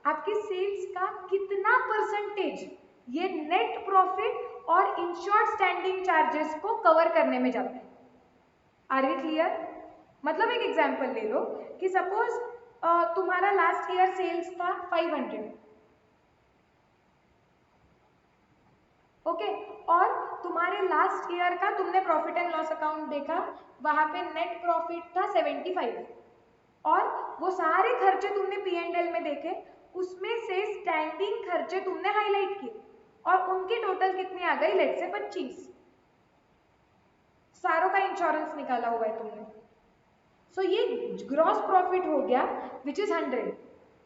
आपकी सेल्स का कितना परसेंटेज ये नेट प्रॉफिट और इंश्योर्ड स्टैंडिंग चार्जेस को कवर करने में जाता है। Are we clear? मतलब एक एग्जांपल ले लो कि सपोज तुम्हारा लास्ट ईयर सेल्स था 500, ओके, और तुम्हारे लास्ट ईयर का तुमने प्रॉफिट एंड लॉस अकाउंट देखा वहां पे नेट प्रॉफिट था 75 और वो सारे खर्चे तुमने P&L में देखे उसमें से स्टैंडिंग खर्चे तुमने हाईलाइट किए और उनकी टोटल कितनी आ गई? लेट से 25। सारों का इंश्योरेंस निकाला हुआ है तुमने। सो ये ग्रॉस प्रॉफिट हो गया विच इज 100।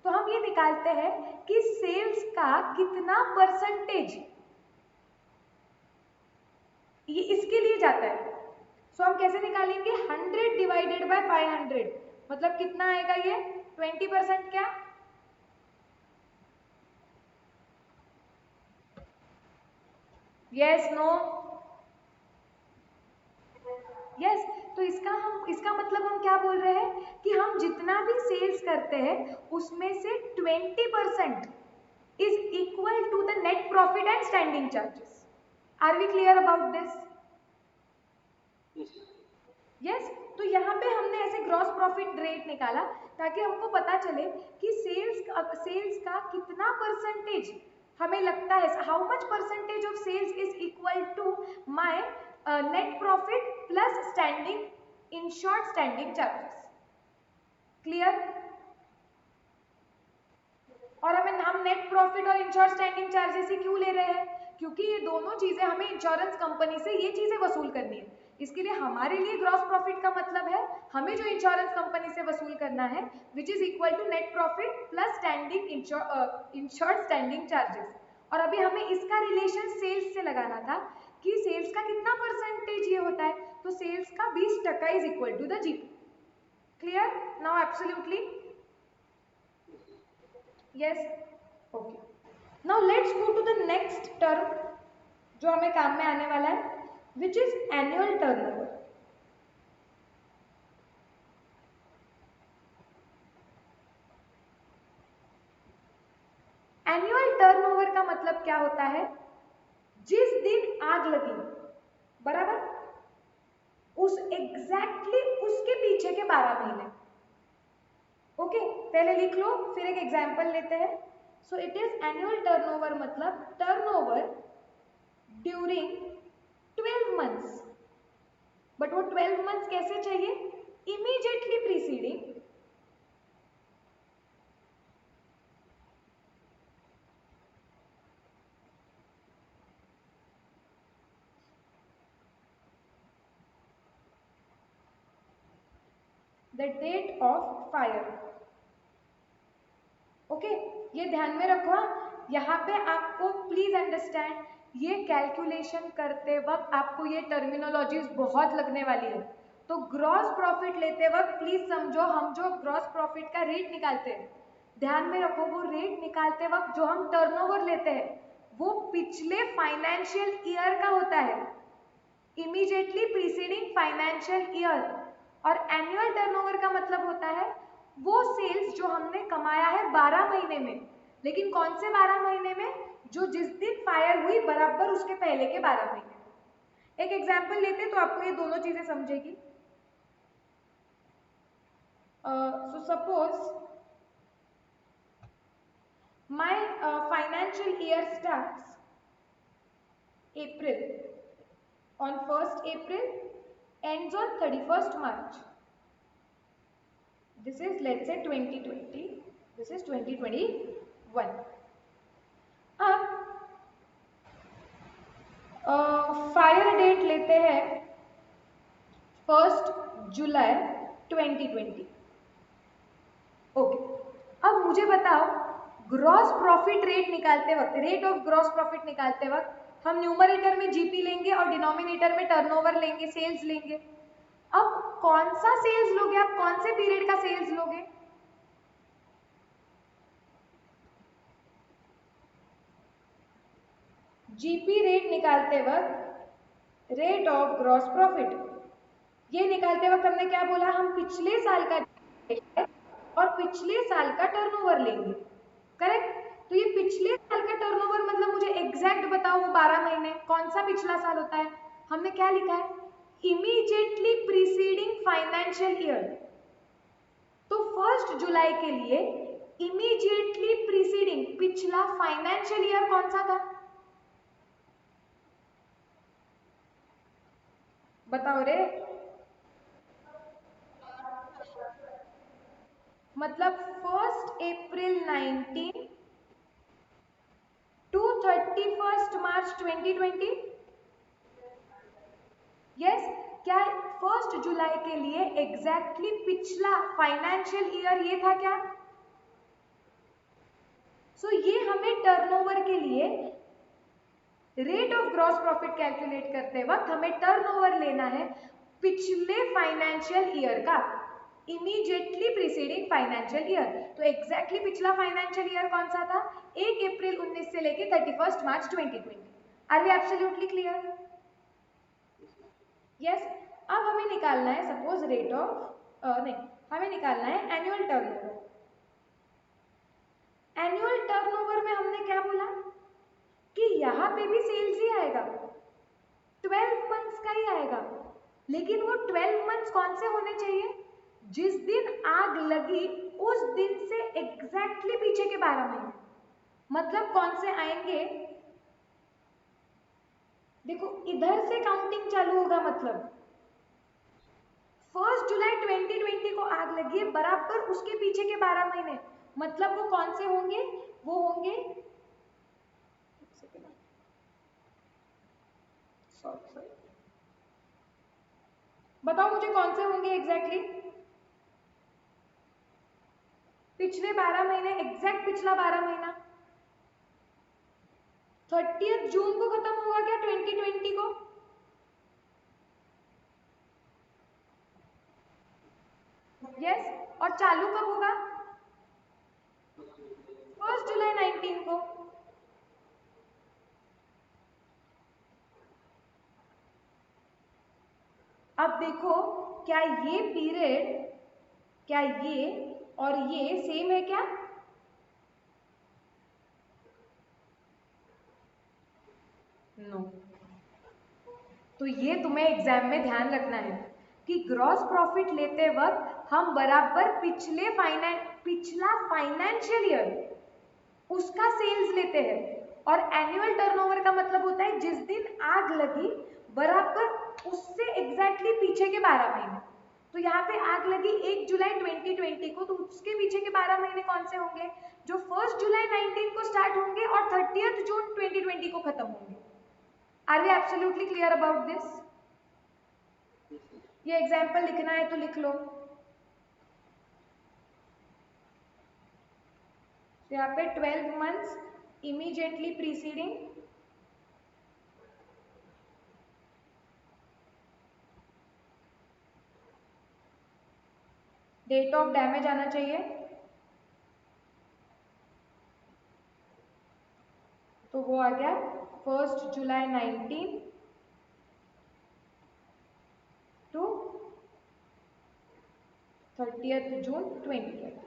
तो हम ये निकालते हैं कि सेल्स का कितना परसेंटेज ये इसके लिए जाता है। सो हम कैसे निकालेंगे? 100 डिवाइडेड बाय 500 मतलब कितना आएगा? ये 20%। क्या? Yes no? यस। तो इसका मतलब हम क्या बोल रहे हैं कि हम जितना भी सेल्स करते हैं उसमें से 20% is equal to the net profit and standing charges. Are we clear about this? Yes. तो यहाँ पे हमने ऐसे ग्रॉस प्रॉफिट रेट निकाला ताकि हमको पता चले कि सेल्स का कितना परसेंटेज हमें लगता है, how much percentage of sales is equal to my net profit plus standing insured standing charges. Clear? और हम नेट प्रॉफिट और इंश्योर्ड स्टैंडिंग चार्जेस ही क्यों ले रहे हैं? क्योंकि ये दोनों चीजें हमें इंश्योरेंस कंपनी से ये चीजें वसूल करनी है। इसके लिए हमारे लिए ग्रॉस प्रॉफिट का मतलब है हमें जो इंश्योरेंस कंपनी से वसूल करना है which is equal to net profit plus standing insured standing charges. और अभी हमें इसका रिलेशन सेल्स से लगाना था कि सेल्स का कितना परसेंटेज ये होता है, तो सेल्स का 20% is equal to the GP. Clear now? Absolutely yes. Okay, now let's go to the next term जो हमें काम में आने वाला है, which is annual turnover. Annual turnover का मतलब क्या होता है? जिस दिन आग लगी, बराबर, उस एग्जैक्टली उसके पीछे के 12 महीने। ओके, पहले लिख लो फिर एक एग्जांपल लेते हैं। So it is annual turnover मतलब टर्नओवर ड्यूरिंग 12 मंथ्स। बट वो 12 मंथ्स कैसे चाहिए? Immediately preceding the date of fire. Okay, ये ध्यान में रखो। यहाँ पे आपको प्लीज अंडरस्टैंड, ये कैलकुलेशन करते वक्त आपको ये टर्मिनोलॉजीज बहुत लगने वाली है। तो ग्रॉस प्रॉफिट लेते वक्त प्लीज समझो, हम जो ग्रॉस प्रॉफिट का रेट निकालते हैं, ध्यान में रखो वो रेट निकालते वक्त जो हम टर्नओवर लेते हैं वो पिछले फाइनेंशियल ईयर का होता है, इमीडिएटली प्रीसीडिंग फाइनेंशियल ईयर। और एनुअल टर्नओवर का मतलब होता है वो सेल्स जो हमने कमाया है 12 महीने में। लेकिन कौन से 12 महीने में? जो जिस दिन फायर हुई बराबर उसके पहले के 12 महीने। एक एग्जांपल लेते हैं तो आपको ये दोनों चीजें समझेगी। So suppose my financial year starts April, on 1st April, ends on 31st March. This is, let's say, 2020, this is 2021. अब फायर डेट लेते हैं 1 जुलाई 2020। ओके, अब मुझे बताओ ग्रॉस प्रॉफिट रेट निकालते वक्त, रेट ऑफ ग्रॉस प्रॉफिट निकालते वक्त हम न्यूमरेटर में जीपी लेंगे और डिनोमिनेटर में टर्नओवर लेंगे, सेल्स लेंगे। अब कौन सा सेल्स लोगे आप? कौन से पीरियड का सेल्स लोगे? जीपी रेट निकालते वक्त, रेट ऑफ ग्रॉस प्रॉफिट, ये निकालते वक्त हमने क्या बोला? हम पिछले साल का और पिछले साल का टर्नओवर लेंगे, करेक्ट? तो ये पिछले साल का टर्नओवर मतलब मुझे एग्जैक्ट बताओ वो 12 महीने कौन सा पिछला साल होता है? हमने क्या लिखा है? Immediately preceding financial year. तो 1 जुलाई के लिए इमीडिएटली प्रीसीडिंग पिछला फाइनेंशियल ईयर कौन सा था? बताओ रे। मतलब 1 अप्रैल 19 टू 31 मार्च 2020। यस, क्या 1 जुलाई के लिए एग्जैक्टली पिछला फाइनेंशियल ईयर ये था क्या? सो ये हमें टर्नओवर के लिए rate of gross profit calculate करते वक्त हमें टर्नओवर लेना है पिछले फाइनेंशियल ईयर का, इमीडिएटली प्रीसीडिंग फाइनेंशियल ईयर। तो एग्जैक्टली पिछला फाइनेंशियल ईयर कौन सा था? 1 अप्रैल 19 से लेके 31 मार्च 2020। Are we absolutely clear? Yes. अब हमें निकालना है सपोज रेट ऑफ नहीं, हमें निकालना है एनुअल टर्नओवर। एनुअल टर्नओवर में हमने क्या बोला कि यहाँ पे भी सेल्स ही आएगा। ही आएगा, लेकिन वो 12 मंथ्स कौन से होने चाहिए? जिस दिन आग लगी उस दिन से एग्जैक्टली पीछे के 12 महीने। मतलब कौन से आएंगे? देखो इधर से काउंटिंग चालू होगा, मतलब 1 जुलाई 2020 को आग लगी है, बराबर उसके पीछे के 12 महीने, मतलब वो कौन से होंगे? वो होंगे, बताओ मुझे कौन से होंगे एग्जैक्टली? पिछले 12 महीने, एग्जैक्ट पिछला 12 महीना 30 जून को खत्म होगा क्या 2020 को? यस, और चालू कब होगा? 1 जुलाई 19 को। अब देखो, क्या ये पीरियड, क्या ये और ये सेम है क्या? नो। तो ये तुम्हें एग्जाम में ध्यान रखना है कि ग्रॉस प्रॉफिट लेते वक्त हम बराबर पिछला फाइनेंशियल ईयर उसका सेल्स लेते हैं, और एनुअल टर्नओवर का मतलब होता है जिस दिन आग लगी बराबर उससे एग्जैक्टली पीछे के 12 महीने। तो यहाँ पे आग लगी 1 जुलाई 2020 को, तो उसके पीछे के 12 महीने कौन से होंगे? जो 1 जुलाई 19 को स्टार्ट होंगे और 30 जून 2020 को खत्म होंगे। Are we absolutely clear about this? ये एग्जाम्पल लिखना है तो लिख लो। तो यहाँ पे 12 months immediately preceding date of damage आना चाहिए, तो वो आ गया 1 जुलाई 19 टू 30 जून 2020।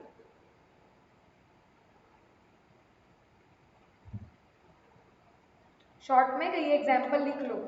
शॉर्ट में ये एग्जाम्पल लिख लो।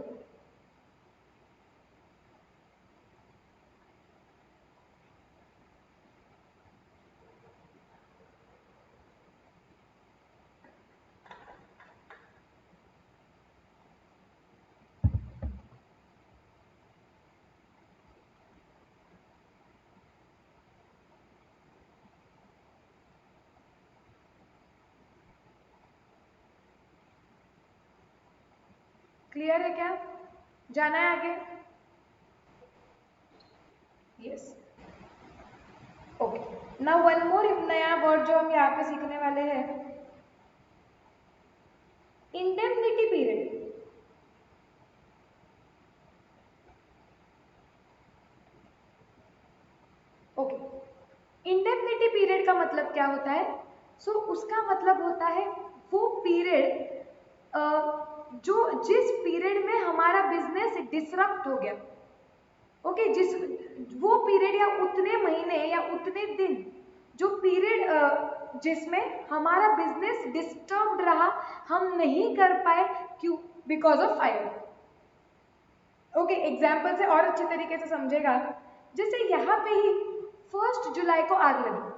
क्लियर है क्या? जाना है आगे? Yes, okay. Now one more नया वर्ड जो हम यहाँ पे सीखने वाले हैं, indemnity period. Okay, indemnity period का मतलब क्या होता है? उसका मतलब होता है वो पीरियड जिस पीरियड में हमारा बिजनेस डिसरप्ट हो गया। ओके, वो पीरियड या उतने महीने या उतने दिन, जो पीरियड जिसमें हमारा बिजनेस डिस्टर्ब्ड रहा, हम नहीं कर पाए, क्यों? Because of fire. Okay, example से और अच्छे तरीके से समझेगा। जैसे यहाँ पे ही 1 जुलाई को आग लगी,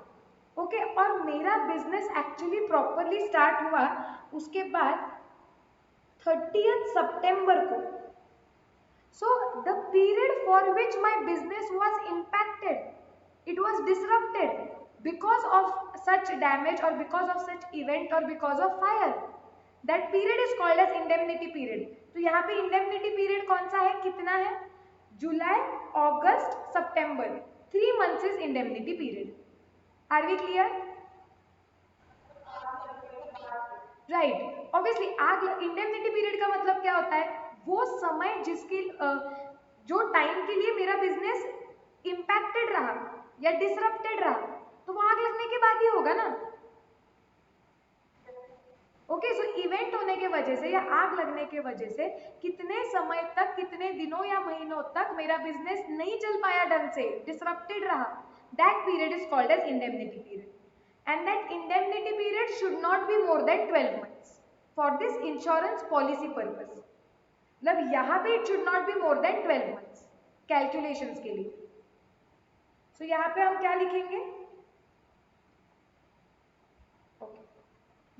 ओके, और मेरा बिजनेस एक्चुअली प्रॉपरली स्टार्ट हुआ उसके बाद 30 सितंबर को। So the period for which my business was impacted, it was disrupted because of such damage or because of such event or because of fire. That period is called as indemnity period. तो यहाँ पे indemnity period कौन सा है, कितना है? जुलाई, अगस्त, सितंबर, 3 months is indemnity period. Are we clear? Right, obviously आग इंडेमनिटी पीरियड का मतलब क्या होता है? वो समय जिसके जो टाइम के लिए मेरा बिजनेस इम्पैक्टेड रहा या डिसरप्टेड रहा, तो वो आग लगने के बाद ही होगा ना। ओके, सो इवेंट होने के वजह से या आग लगने के वजह से कितने समय तक, कितने दिनों या महीनों तक मेरा बिजनेस नहीं चल पाया ढंग से, डिसरप्टेड रहा, that period is called as indemnity period. And that indemnity period should not be more than 12 months for this insurance policy purpose. मतलब यहाँ पे it should not be more than 12 months calculations के लिए। सो यहाँ पे हम क्या लिखेंगे?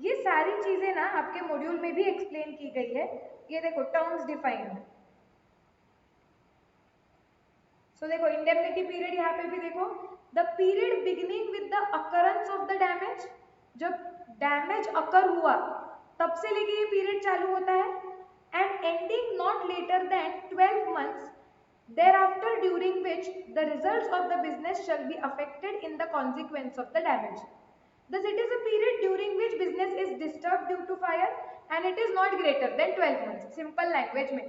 ये सारी चीजें ना आपके मॉड्यूल में भी एक्सप्लेन की गई है। ये देखो टर्म्स डिफाइंड। सो देखो इंडेमनिटी पीरियड यहाँ पे भी देखो, the period beginning with the occurrence of the damage, जब डैमेज अकर हुआ तब से लेके ये पीरियड चालू होता है, and ending not later than 12 months thereafter during which the results of the business shall be affected in the consequence of the damage. Thus it is a period during which business is disturbed due to fire and it is not greater than 12 months. Simple language में।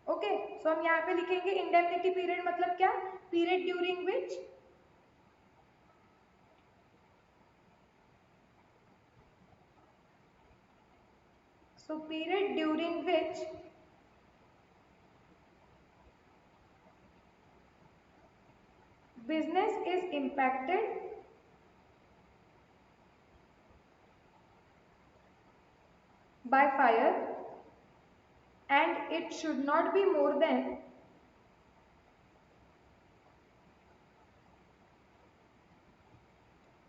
ओके, सो हम यहाँ पे लिखेंगे इंडेमनिटी पीरियड मतलब क्या? Period during which period during which business is impacted by fire and it should not be more than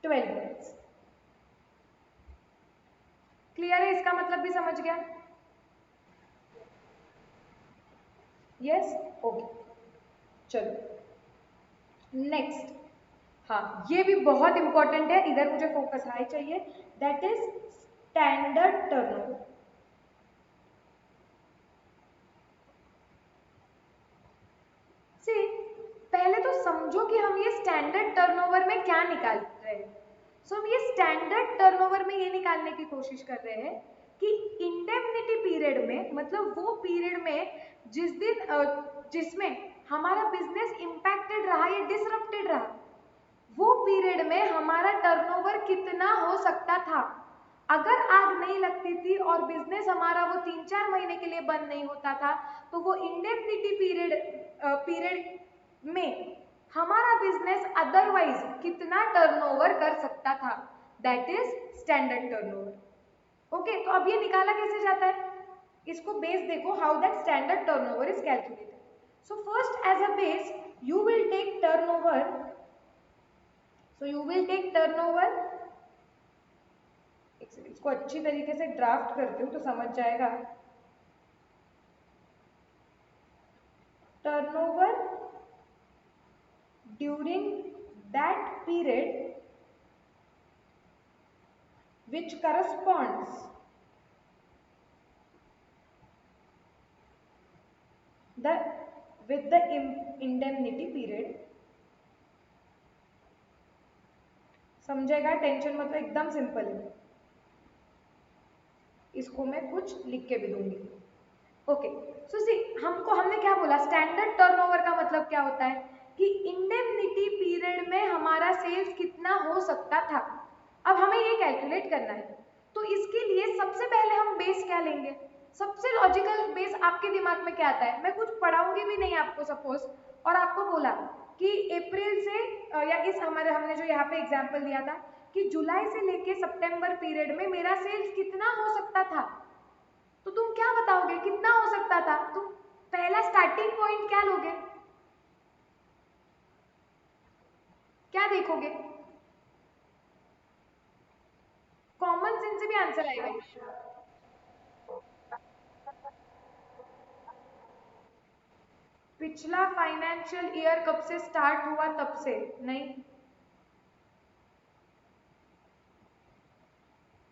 12 months। Clear है? इसका मतलब भी समझ गया? यस, ओके, चलो नेक्स्ट। हाँ, ये भी बहुत इंपॉर्टेंट है, इधर मुझे फोकस हाई चाहिए, दैट इज स्टैंडर्ड टर्नओवर। सी, पहले तो समझो कि हम ये स्टैंडर्ड टर्नओवर में क्या निकाल रहे हैं। सो हम ये स्टैंडर्ड टर्नओवर में ये निकालने की कोशिश कर रहे हैं कि इंडेमनिटी पीरियड में, मतलब वो पीरियड में जिसमें हमारा बिजनेस इंपैक्टेड रहा या डिसरप्टेड रहा, वो पीरियड में हमारा टर्नओवर कितना हो सकता था। अगर आग नहीं लगती थी और बिजनेस हमारा वो 3-4 महीने के लिए बंद नहीं होता था, तो वो इंडेमनिटी पीरियड में हमारा बिजनेस अदरवाइज कितना टर्नओवर कर सकता था, that is standard turnover. Okay, तो अब ये निकाला कैसे जाता है? इसको बेस देखो, how that standard turnover is calculated. So first as a base you will take turnover, so you will take turnover, इसको अच्छी तरीके से ड्राफ्ट करती हूँ तो समझ जाएगा। Turnover during that period which corresponds the with the indemnity period। समझेगा? टेंशन मतलब एकदम सिंपल है, इसको मैं कुछ लिख के भी दूंगी। ओके, सो सी, हमने क्या बोला? स्टैंडर्ड टर्नओवर का मतलब क्या होता है कि इंडेमनिटी पीरियड में हमारा सेल्स कितना हो सकता था। अब हमें ये कैलकुलेट करना है, तो इसके लिए सबसे पहले हम बेस क्या लेंगे? सबसे लॉजिकल बेस आपके दिमाग में क्या आता है? मैं कुछ पढ़ाऊंगी भी नहीं आपको सपोज, और आपको बोला कि अप्रैल से या हमने जो यहाँ पे एग्जाम्पल दिया था कि जुलाई से लेके सितंबर पीरियड में मेरा सेल्स कितना हो सकता था, तो तुम क्या बताओगे कितना हो सकता था? तुम पहला स्टार्टिंग पॉइंट क्या लोगे? क्या देखोगे? कॉमन सेंस से भी आंसर आएगा। पिछला फाइनेंशियल ईयर कब से स्टार्ट हुआ तब से नहीं,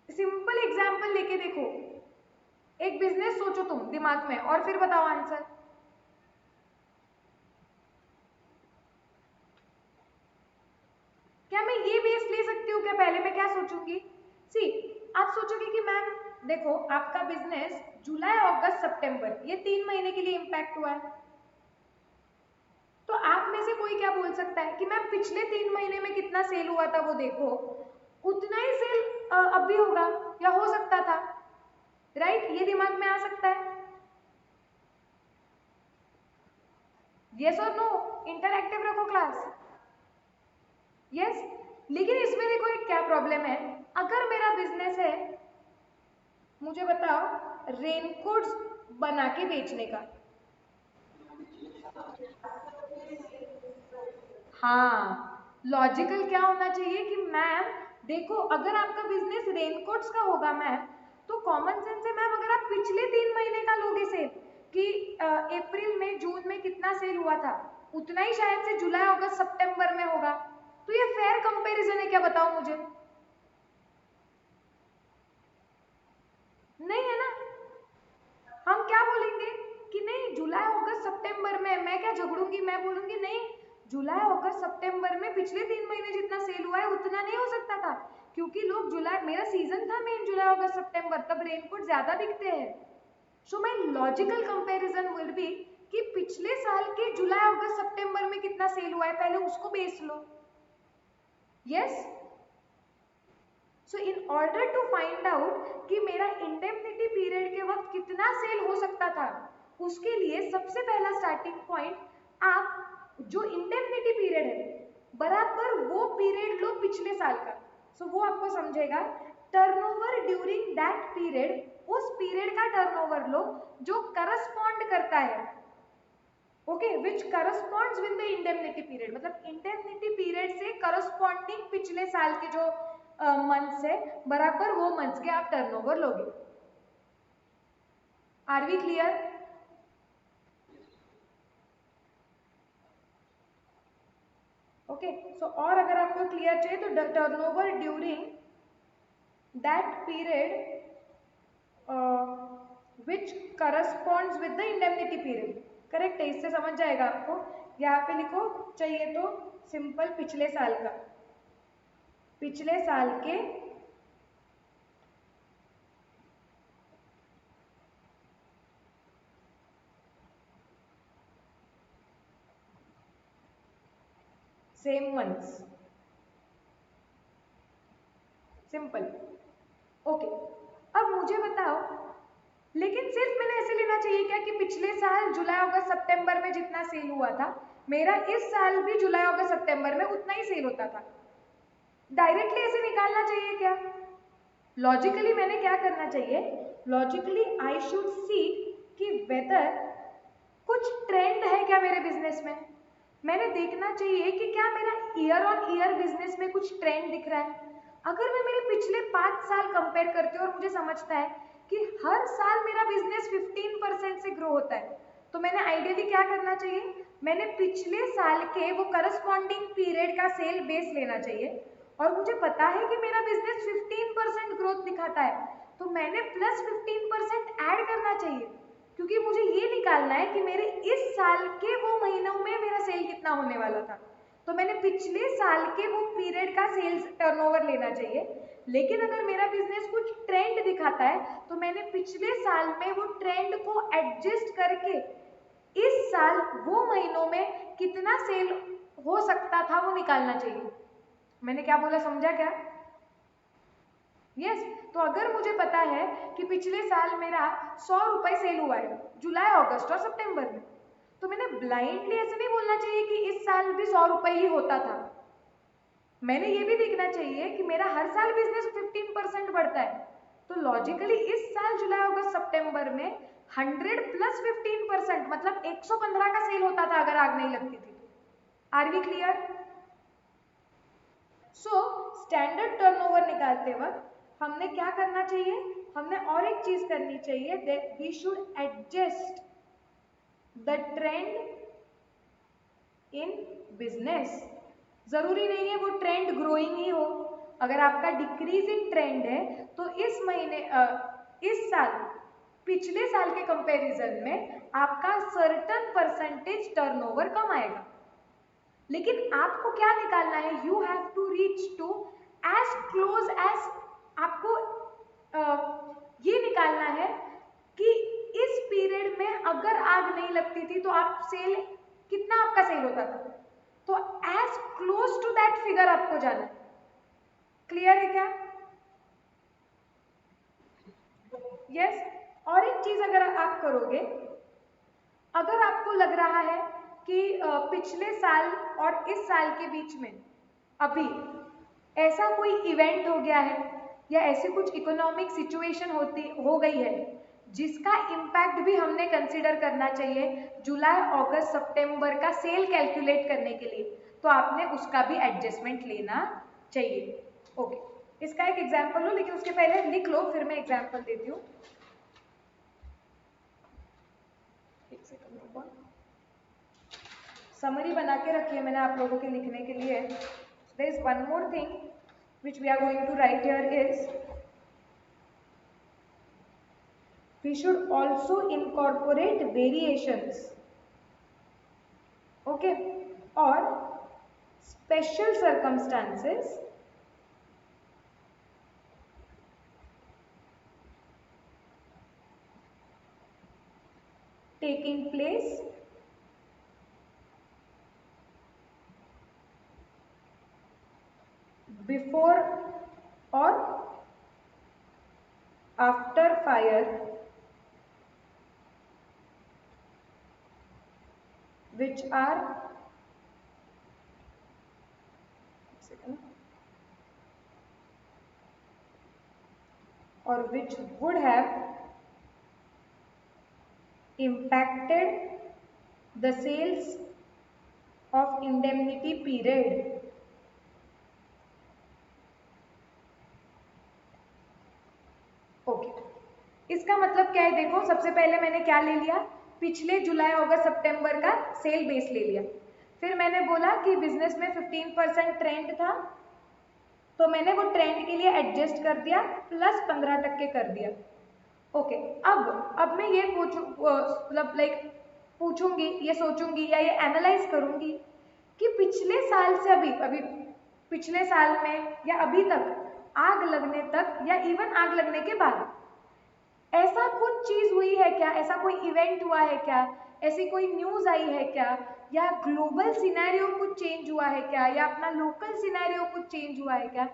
सिंपल एग्जांपल लेके देखो। एक बिजनेस सोचो तुम दिमाग में और फिर बताओ आंसर। क्या मैं ये बेस ले सकती हूँ? क्या पहले मैं क्या सोचूंगी? सी, आप सोचोगे कि मैम देखो आपका बिजनेस जुलाई अगस्त सितंबर ये 3 महीने के लिए इंपैक्ट हुआ है, तो आप में से कोई क्या बोल सकता है कि मैम पिछले 3 महीने में कितना सेल हुआ था वो देखो, उतना ही सेल अब भी होगा या हो सकता था, राइट? ये दिमाग में आ सकता है। यस और नो? इंटरएक्टिव रखो क्लास। यस, लेकिन इसमें देखो एक क्या प्रॉब्लम है, अगर मेरा बिजनेस है मुझे बताओ रेनकोट्स बना के बेचने का। हाँ, लॉजिकल क्या होना चाहिए कि मैम देखो, अगर आपका बिजनेस रेनकोट्स का होगा मैम, तो कॉमन सेंस है मैम, अगर आप पिछले 3 महीने का लोगे सेल कि अप्रैल में जून में कितना सेल हुआ था, उतना ही शायद से जुलाई अगस्त सितंबर में होगा। तो ये फेयर कंपैरिजन है क्या, बताओ मुझे? नहीं है ना। हम क्या बोलेंगे कि नहीं जुलाई अगस्त सितंबर में, मैं क्या झगड़ूंगी, मैं बोलूंगी नहीं, जुलाई अगस्त सितंबर में पिछले 3 महीने जितना सेल हुआ है उतना नहीं हो सकता था, क्योंकि लोग जुलाई, मेरा सीजन था मेन जुलाई अगस्त सितंबर, तब रेनकोट ज्यादा बिकते हैं। सो माई लॉजिकल कंपैरिजन विल बी कि पिछले साल के जुलाई अगस्त सितंबर में कितना सेल हुआ है पहले उसको बेच लो। Yes. So in order to find out कि मेरा इंडेमनिटी पीरियड के वक्त कितना सेल हो सकता था, उसके लिए सबसे पहला स्टार्टिंग पॉइंट, आप जो इंडेमनिटी पीरियड है बराबर वो पीरियड लो पिछले साल का। सो वो आपको समझेगा टर्नओवर ड्यूरिंग दैट पीरियड, उस पीरियड का टर्नओवर लो जो करस्पॉन्ड करता है, okay, which corresponds with the indemnity period, मतलब इंडेमनिटी पीरियड से करस्पॉन्डिंग पिछले साल के जो मंथ्स है बराबर वो मंथ्स के आप टर्नओवर लोगे। Are we clear? Okay, so और अगर आपको क्लियर चाहिए तो turnover during that period which corresponds with the indemnity period, correct है, इससे समझ जाएगा आपको। यहाँ पे लिखो, चाहिए तो सिंपल पिछले साल का, पिछले साल के सेम मंथ्स, सिंपल। ओके, अब मुझे बताओ, लेकिन सिर्फ मैंने ऐसे लेना चाहिए क्या कि पिछले साल जुलाई अगस्त सितंबर में जितना सेल हुआ था मेरा इस साल भी जुलाई अगस्त सितंबर में उतना ही सेल होता था, डायरेक्टली ऐसे निकालना चाहिए क्या? लॉजिकली मैंने क्या करना चाहिए, लॉजिकली आई शुड सी कि वेदर कुछ ट्रेंड है क्या मेरे बिजनेस में, मैंने देखना चाहिए कि क्या मेरा ईयर ऑन ईयर बिजनेस में कुछ ट्रेंड दिख रहा है। अगर मैं मेरे पिछले 5 साल कंपेयर करती हूँ और मुझे समझता है कि हर साल मेरा बिजनेस 15% से ग्रो होता है, तो मैंने आइडियली क्या करना चाहिए, मैंने पिछले साल के वो करस्पॉन्डिंग पीरियड का सेल बेस लेना चाहिए, और मुझे पता है कि मेरा बिजनेस 15% ग्रोथ दिखाता है, तो मैंने प्लस 15% ऐड करना चाहिए, क्योंकि मुझे ये निकालना है कि मेरे इस साल के वो महीनों में मेरा सेल कितना होने वाला था, तो मैंने पिछले साल के वो पीरियड का सेल्स टर्नओवर लेना चाहिए। लेकिन अगर मेरा बिजनेस कुछ ट्रेंड दिखाता है तो मैंने पिछले साल में वो ट्रेंड को एडजस्ट करके इस साल वो महीनों में कितना सेल हो सकता था वो निकालना चाहिए। मैंने क्या बोला, समझा क्या? यस। तो अगर मुझे पता है कि पिछले साल मेरा 100 रुपए सेल हुआ है जुलाई अगस्त और सितंबर में, तो मैंने ब्लाइंडली ऐसे नहीं बोलना चाहिए कि इस साल भी 100 रुपए ही होता था, मैंने ये भी देखना चाहिए कि मेरा हर साल बिजनेस 15% बढ़ता है, तो लॉजिकली इस साल जुलाई अगस्त सितंबर में 100 प्लस 15% मतलब 115 का सेल होता था अगर आग नहीं लगती थी तो। Are we clear? So standard turnover निकालते वक्त हमने क्या करना चाहिए, हमने और एक चीज करनी चाहिए, that we should adjust the trend in business. जरूरी नहीं है वो ट्रेंड ग्रोइंग ही हो, अगर आपका डिक्रीजिंग ट्रेंड है तो इस महीने इस साल पिछले साल के कंपैरिजन में आपका सर्टन परसेंटेज टर्नओवर कम आएगा, लेकिन आपको क्या निकालना है, you have to reach to as close as, आपको ये निकालना है कि इस पीरियड में अगर आग नहीं लगती थी तो आप सेल कितना आपका सेल होता था, तो as close to that figure आपको जाना है। क्लियर है क्या? यस। और एक चीज अगर आप करोगे, अगर आपको लग रहा है कि पिछले साल और इस साल के बीच में अभी ऐसा कोई इवेंट हो गया है या ऐसी कुछ इकोनॉमिक सिचुएशन हो गई है जिसका इम्पैक्ट भी हमने कंसिडर करना चाहिए जुलाई अगस्त सितंबर का सेल कैलकुलेट करने के लिए, तो आपने उसका भी एडजस्टमेंट लेना चाहिए। ओके, इसका एक एग्जाम्पल लो, लेकिन उसके पहले लिख लो, फिर मैं एग्जाम्पल देती हूँ। एक सेकंड रुको, समरी बना के रखी है मैंने आप लोगों के लिखने के लिए। There is one more thing which we are going to write here is we should also incorporate variations, okay, or special circumstances taking place before or after fire which are or which would have impacted the sales of indemnity period। Okay, इसका मतलब क्या है? देखो, सबसे पहले मैंने क्या ले लिया, पिछले जुलाई अगस्त सितंबर का सेल बेस ले लिया। फिर मैंने बोला कि बिजनेस में 15% ट्रेंड था, तो मैंने वो ट्रेंड के लिए एडजस्ट कर दिया, प्लस 15% कर दिया। ओके, अब मैं ये मतलब लाइक पूछूंगी, ये सोचूंगी या ये एनालाइज करूंगी कि पिछले साल से अभी पिछले साल में या अभी तक आग लगने तक या इवन आग लगने के बाद ऐसा कुछ चीज हुई है क्या, ऐसा कोई इवेंट हुआ है क्या, ऐसी कोई न्यूज आई है क्या, या ग्लोबल सिनेरियो कुछ चेंज हुआ है क्या, या अपना लोकल सिनेरियो कुछ चेंज हुआ है क्या,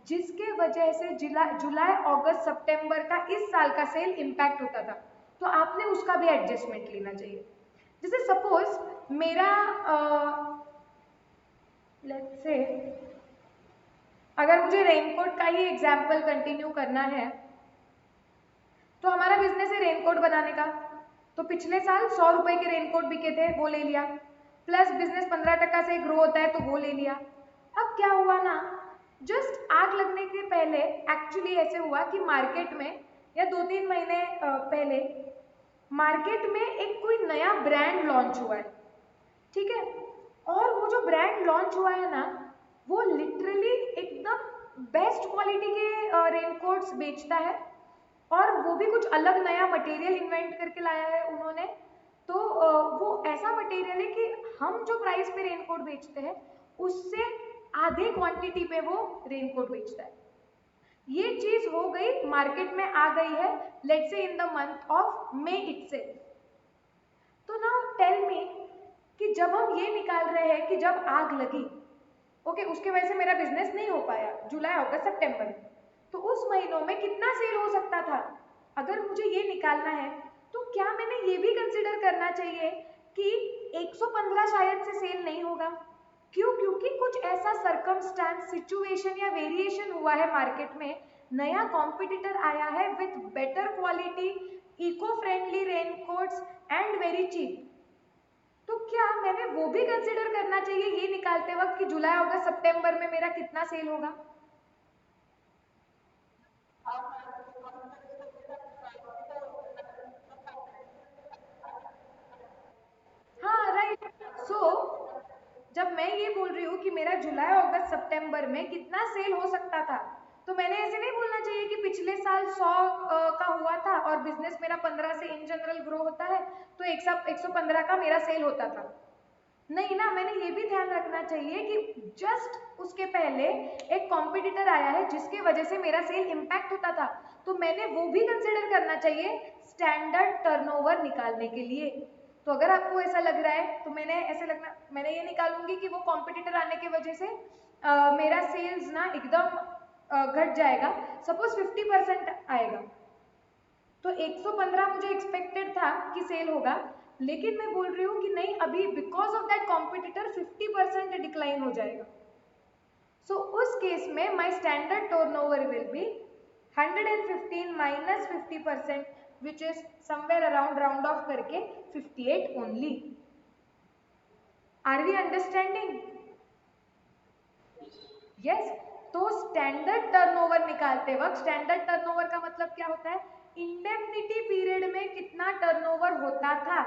जिसके वजह से जुलाई अगस्त सितंबर का इस साल का सेल इम्पैक्ट होता था, तो आपने उसका भी एडजस्टमेंट लेना चाहिए। जैसे सपोज मेरा लेट्स से अगर मुझे रेनकोट का ही एग्जाम्पल कंटिन्यू करना है, तो हमारा बिजनेस है रेनकोट बनाने का, तो पिछले साल 100 रुपए के रेनकोट बिके थे, वो ले लिया, प्लस बिजनेस 15% से ग्रो होता है तो वो ले लिया। अब क्या हुआ ना, जस्ट आग लगने के पहले एक्चुअली ऐसे हुआ कि मार्केट में या 2-3 महीने पहले मार्केट में एक कोई नया ब्रांड लॉन्च हुआ है, ठीक है, और वो जो ब्रांड लॉन्च हुआ है ना, वो लिटरली एकदम बेस्ट क्वालिटी के रेनकोट्स बेचता है, और वो भी कुछ अलग नया मटेरियल इन्वेंट करके लाया है उन्होंने। तो वो ऐसा मटेरियल है कि हम जो प्राइस पे रेनकोट बेचते हैं उससे आधे क्वांटिटी पे वो रेनकोट बेचता है। ये चीज हो गई, मार्केट में आ गई है, let's say in the month of May itself. तो नाउ टेल मी कि जब हम ये निकाल रहे हैं कि जब आग लगी, ओके, उसके वजह से मेरा बिजनेस नहीं हो पाया जुलाई अगस्त सितंबर, तो उस महीनों में कितना सेल हो सकता था, अगर मुझे ये निकालना है, तो क्या मैंने ये भी कंसिडर करना चाहिए कि 115 शायद से सेल नहीं होगा। क्यों? क्योंकि कुछ ऐसा सर्कमस्टांस, सिचुएशन या वेरिएशन हुआ है मार्केट में, नया कॉम्पिटिटर आया है with better quality, eco friendly raincoats and very cheap. तो क्या मैंने वो भी कंसिडर करना चाहिए ये निकालते वक्त कि जुलाई अगस्त सितंबर में मेरा कितना सेल होगा। हाँ, राइट। सो जब मैं ये बोल रही हूँ कि मेरा जुलाई अगस्त सितंबर में कितना सेल हो सकता था, तो मैंने ऐसे नहीं बोलना चाहिए कि पिछले साल 100 का हुआ था और बिजनेस मेरा 15 से इन जनरल ग्रो होता है, तो 115 का मेरा सेल होता था। नहीं ना, मैंने ये भी ध्यान रखना चाहिए कि जस्ट उसके पहले एक कॉम्पिटिटर आया है जिसके वजह से मेरा सेल इम्पैक्ट होता था, तो मैंने वो भी कंसिडर करना चाहिए स्टैंडर्ड टर्नओवर निकालने के लिए। तो अगर आपको ऐसा लग रहा है, तो मैंने ये निकालूंगी कि वो कॉम्पिटिटर आने की वजह से मेरा सेल्स ना एकदम घट जाएगा, सपोज 50% आएगा, तो 115 मुझे एक्सपेक्टेड था कि सेल होगा, लेकिन मैं बोल रही हूँ कि नहीं, अभी because of that competitor 50% decline हो जाएगा। सो उस केस में my standard turnover will be 115 minus 50% which is somewhere around round off करके 58 only. Are we understanding? Yes. तो स्टैंडर्ड टर्नओवर निकालते वक्त, स्टैंडर्ड टर्नओवर का मतलब क्या होता है? इंडेमनिटी पीरियड में कितना टर्नओवर होता था,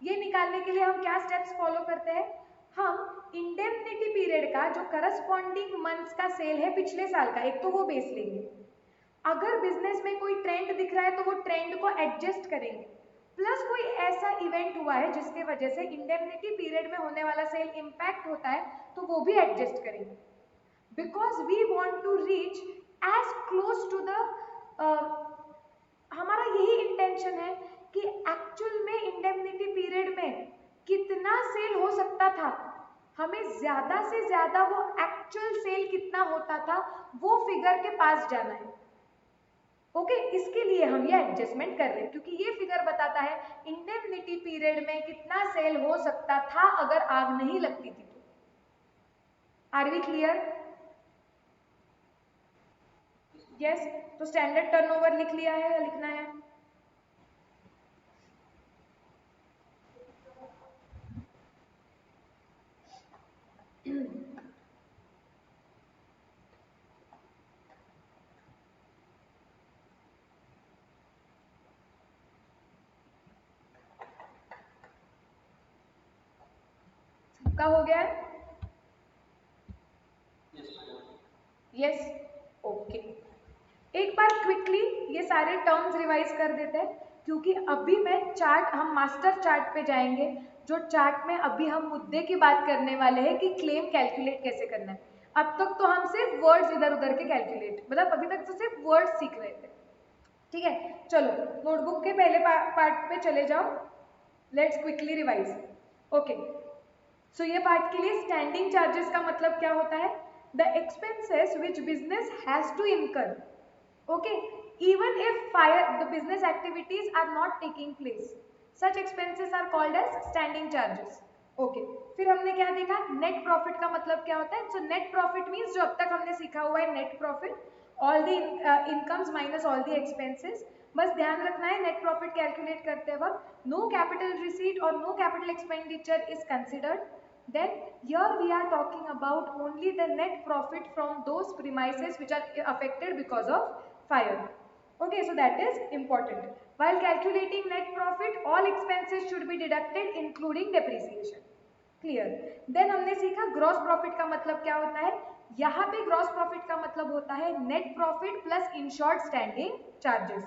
ये निकालने के लिए हम क्या स्टेप्स फॉलो करते हैं? हम इंडेमनिटी पीरियड का जो करस्पॉन्डिंग मंथ्स का सेल है पिछले साल का, एक तो वो बेस लेंगे। अगर बिजनेस में कोई ट्रेंड दिख रहा है तो वो ट्रेंड को एडजस्ट करेंगे, प्लस कोई ऐसा इवेंट हुआ है जिसके वजह से इंडेमनिटी पीरियड में होने वाला सेल इंपैक्ट होता है तो वो भी एडजस्ट करेंगे। Because we want to reach as close to the, हमारा यही इंटेंशन है कि एक्चुअल में इंडेमनिटी पीरियड में कितना सेल हो सकता था, हमें ज्यादा से ज्यादा वो एक्चुअल सेल कितना होता था वो फिगर के पास जाना है। ओके, इसके लिए हम ये एडजस्टमेंट कर रहे हैं क्योंकि ये फिगर बताता है इंडेमनिटी पीरियड में कितना सेल हो सकता था अगर आग नहीं लगती थी तो। Are we clear? यस। तो स्टैंडर्ड टर्नओवर लिख लिया है या लिखना है? सबका हो गया है? यस। ओके, एक बार क्विकली ये सारे टर्म्स रिवाइज कर देते हैं क्योंकि अभी मैं चार्ट, हम मास्टर चार्ट पे जाएंगे जो चार्ट में अभी हम मुद्दे की बात करने वाले हैं कि क्लेम कैलकुलेट कैसे करना है। अब तक तो हम सिर्फ वर्ड्स इधर उधर के कैलकुलेट, मतलब अभी तक तो सिर्फ वर्ड्स सीख रहे थे। ठीक है, चलो नोटबुक के पहले पार्ट पे चले जाओ, लेट्स क्विकली रिवाइज। ओके, सो ये पार्ट के लिए स्टैंडिंग चार्जेस का मतलब क्या होता है? The expenses which business has to incur, okay, even if the business activities are not taking place, such expenses are called as standing charges। okay, फिर हमने क्या देखा? नेट प्रॉफिट का मतलब क्या होता है? सो नेट प्रॉफिट मीन्स जो अब तक हमने सीखा हुआ है net profit, all the incomes minus all the expenses. बस ध्यान रखना है नेट प्रॉफिट कैलकुलेट करते वक्त नो कैपिटल रिसीट और no capital expenditure is considered. Then here we are talking about only the net profit from those premises which are affected because of fire। Okay, so that is important। While calculating net profit, all expenses should be deducted including depreciation। Clear? Then हमने सीखा ग्रॉस प्रॉफिट का मतलब क्या होता है। यहाँ पे ग्रॉस प्रॉफिट का मतलब होता है net profit plus insured standing charges.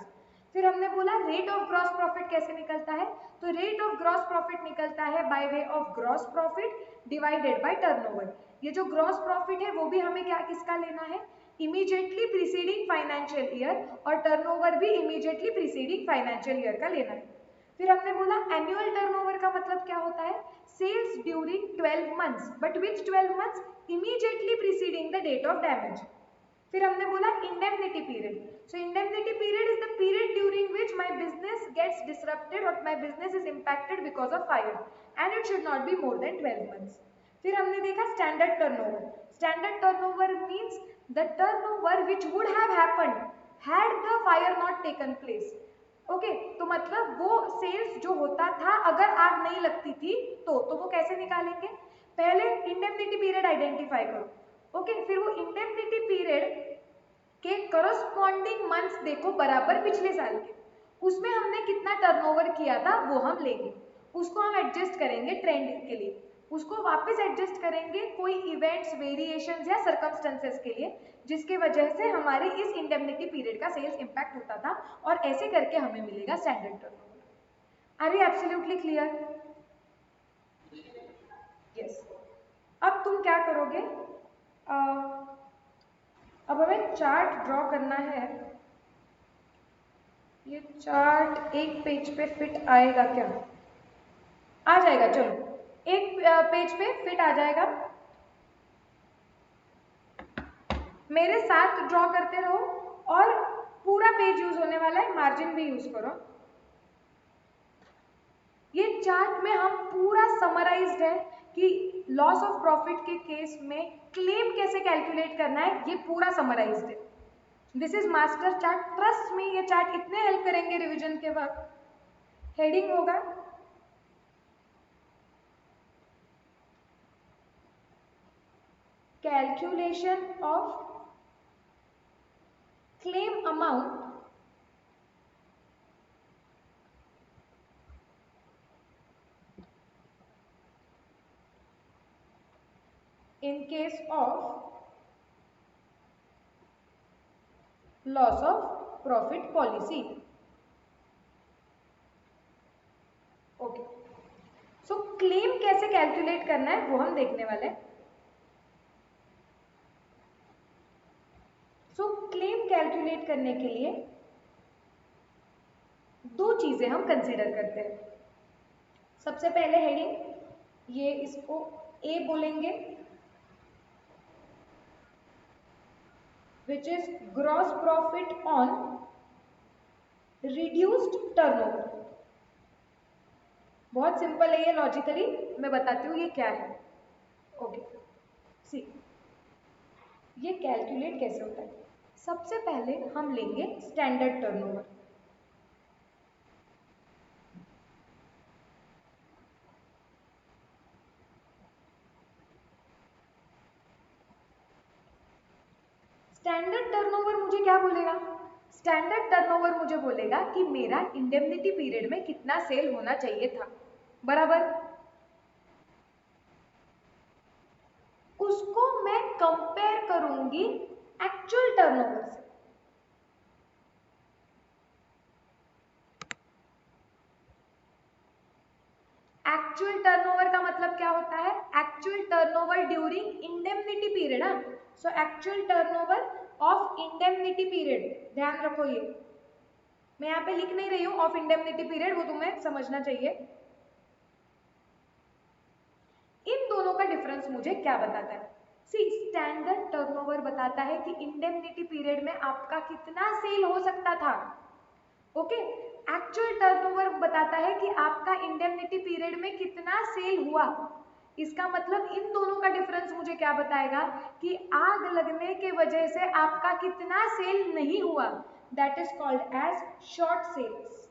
फिर हमने बोला रेट ऑफ ग्रॉस प्रॉफिट कैसे निकलता है, तो रेट ऑफ ग्रॉस प्रॉफिट निकलता है by way of gross profit divided by turnover. ये जो ग्रॉस प्रॉफिट है वो भी हमें क्या किसका लेना है? इमीडिएटली प्रीसीडिंग फाइनेंशियल ईयर, और टर्नओवर भी इमीडिएटली प्रीसीडिंग फाइनेंशियल ईयर का लेना है। फिर हमने बोला एनुअल टर्नओवर का मतलब क्या होता है? Sales during 12 months, but which 12 months? Immediately preceding the date of damage. फिर हमने बोला indemnity period, so indemnity period is the period during which my business gets disrupted और my business is impacted because of fire and it should not be more than 12 months. फिर हमने देखा standard turnover. Standard turnover means the turnover which would have happened had the fire not taken place. Okay, तो मतलब वो सेल्स जो होता था अगर आग नहीं लगती थी तो वो कैसे निकालेंगे? पहले इंडेमनिटी पीरियड आइडेंटिफाई करो। ओके, फिर वो इंडेमनिटी पीरियड के करस्पॉन्डिंग मंथ्स देखो बराबर पिछले साल के, उसमें हमने कितना टर्नओवर किया था वो हम लेंगे, उसको हम एडजस्ट करेंगे ट्रेंड के लिए, उसको वापस एडजस्ट करेंगे कोई इवेंट्स, वेरिएशंस या सर्कमस्टेंसेस के लिए जिसके वजह से हमारे इस इंडेमनिटी पीरियड का सेल्स इंपैक्ट होता था, और ऐसे करके हमें मिलेगा standard turnover. Are you absolutely clear? Yes. अब तुम क्या करोगे? अब हमें चार्ट ड्रॉ करना है। ये चार्ट एक पेज पे फिट आएगा क्या? आ जाएगा, चलो एक पेज पे फिट आ जाएगा। मेरे साथ ड्रॉ करते रहो और पूरा पेज यूज होने वाला है, मार्जिन भी यूज करो। ये चार्ट में हम पूरा समराइज्ड है कि लॉस ऑफ प्रॉफिट के केस में क्लेम कैसे कैलकुलेट करना है, ये पूरा समराइज्ड है। This is master chart, trust me ये चार्ट इतने हेल्प करेंगे रिवीजन के वक्त। हेडिंग होगा calculation of claim amount in case of loss of profit policy। Okay, so claim कैसे कैलकुलेट करना है वो हम देखने वाले हैं। सो क्लेम कैलकुलेट करने के लिए दो चीजें हम कंसीडर करते हैं। सबसे पहले हेडिंग, ये इसको ए बोलेंगे, which is gross profit on reduced turnover। बहुत सिंपल है ये, लॉजिकली मैं बताती हूँ ये क्या है। ओके सी, ये कैलकुलेट कैसे होता है। सबसे पहले हम लेंगे स्टैंडर्ड टर्नओवर। स्टैंडर्ड टर्नओवर मुझे क्या बोलेगा? स्टैंडर्ड टर्नओवर मुझे बोलेगा कि मेरा इंडेमनिटी पीरियड में कितना सेल होना चाहिए था, बराबर। उसको मैं कंपेयर करूंगी एक्चुअल टर्नओवर से। एक्चुअल टर्नओवर का मतलब क्या होता है? Actual turnover during indemnity period. So actual turnover of indemnity period, ध्यान रखो ये मैं यहाँ पे लिख नहीं रही हूँ ऑफ इंडेमनिटी पीरियड, वो तुम्हें समझना चाहिए। इन दोनों का डिफरेंस मुझे क्या बताता है? सी, स्टैंडर्ड टर्नओवर बताता है कि इंडेमनिटी पीरियड में आपका कितना सेल हो सकता था। ओके, एक्चुअल टर्नओवर बताता है कि आपका इंडेमनिटी पीरियड में कितना सेल हुआ। इसका मतलब इन दोनों का डिफरेंस मुझे क्या बताएगा कि आग लगने के वजह से आपका कितना सेल नहीं हुआ। That is called as short sales.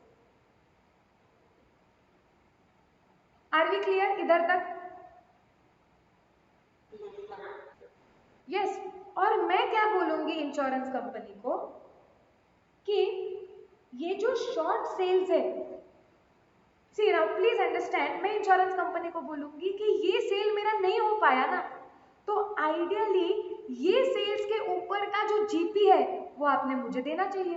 Are we clear इधर तक? यस। और मैं क्या बोलूंगी इंश्योरेंस कंपनी को कि ये जो शॉर्ट सेल्स है, सी नाउ प्लीज अंडरस्टैंड, मैं इंश्योरेंस कंपनी को बोलूंगी कि ये सेल मेरा नहीं हो पाया ना, तो आइडियली ये सेल्स के ऊपर का जो जीपी है वो आपने मुझे देना चाहिए,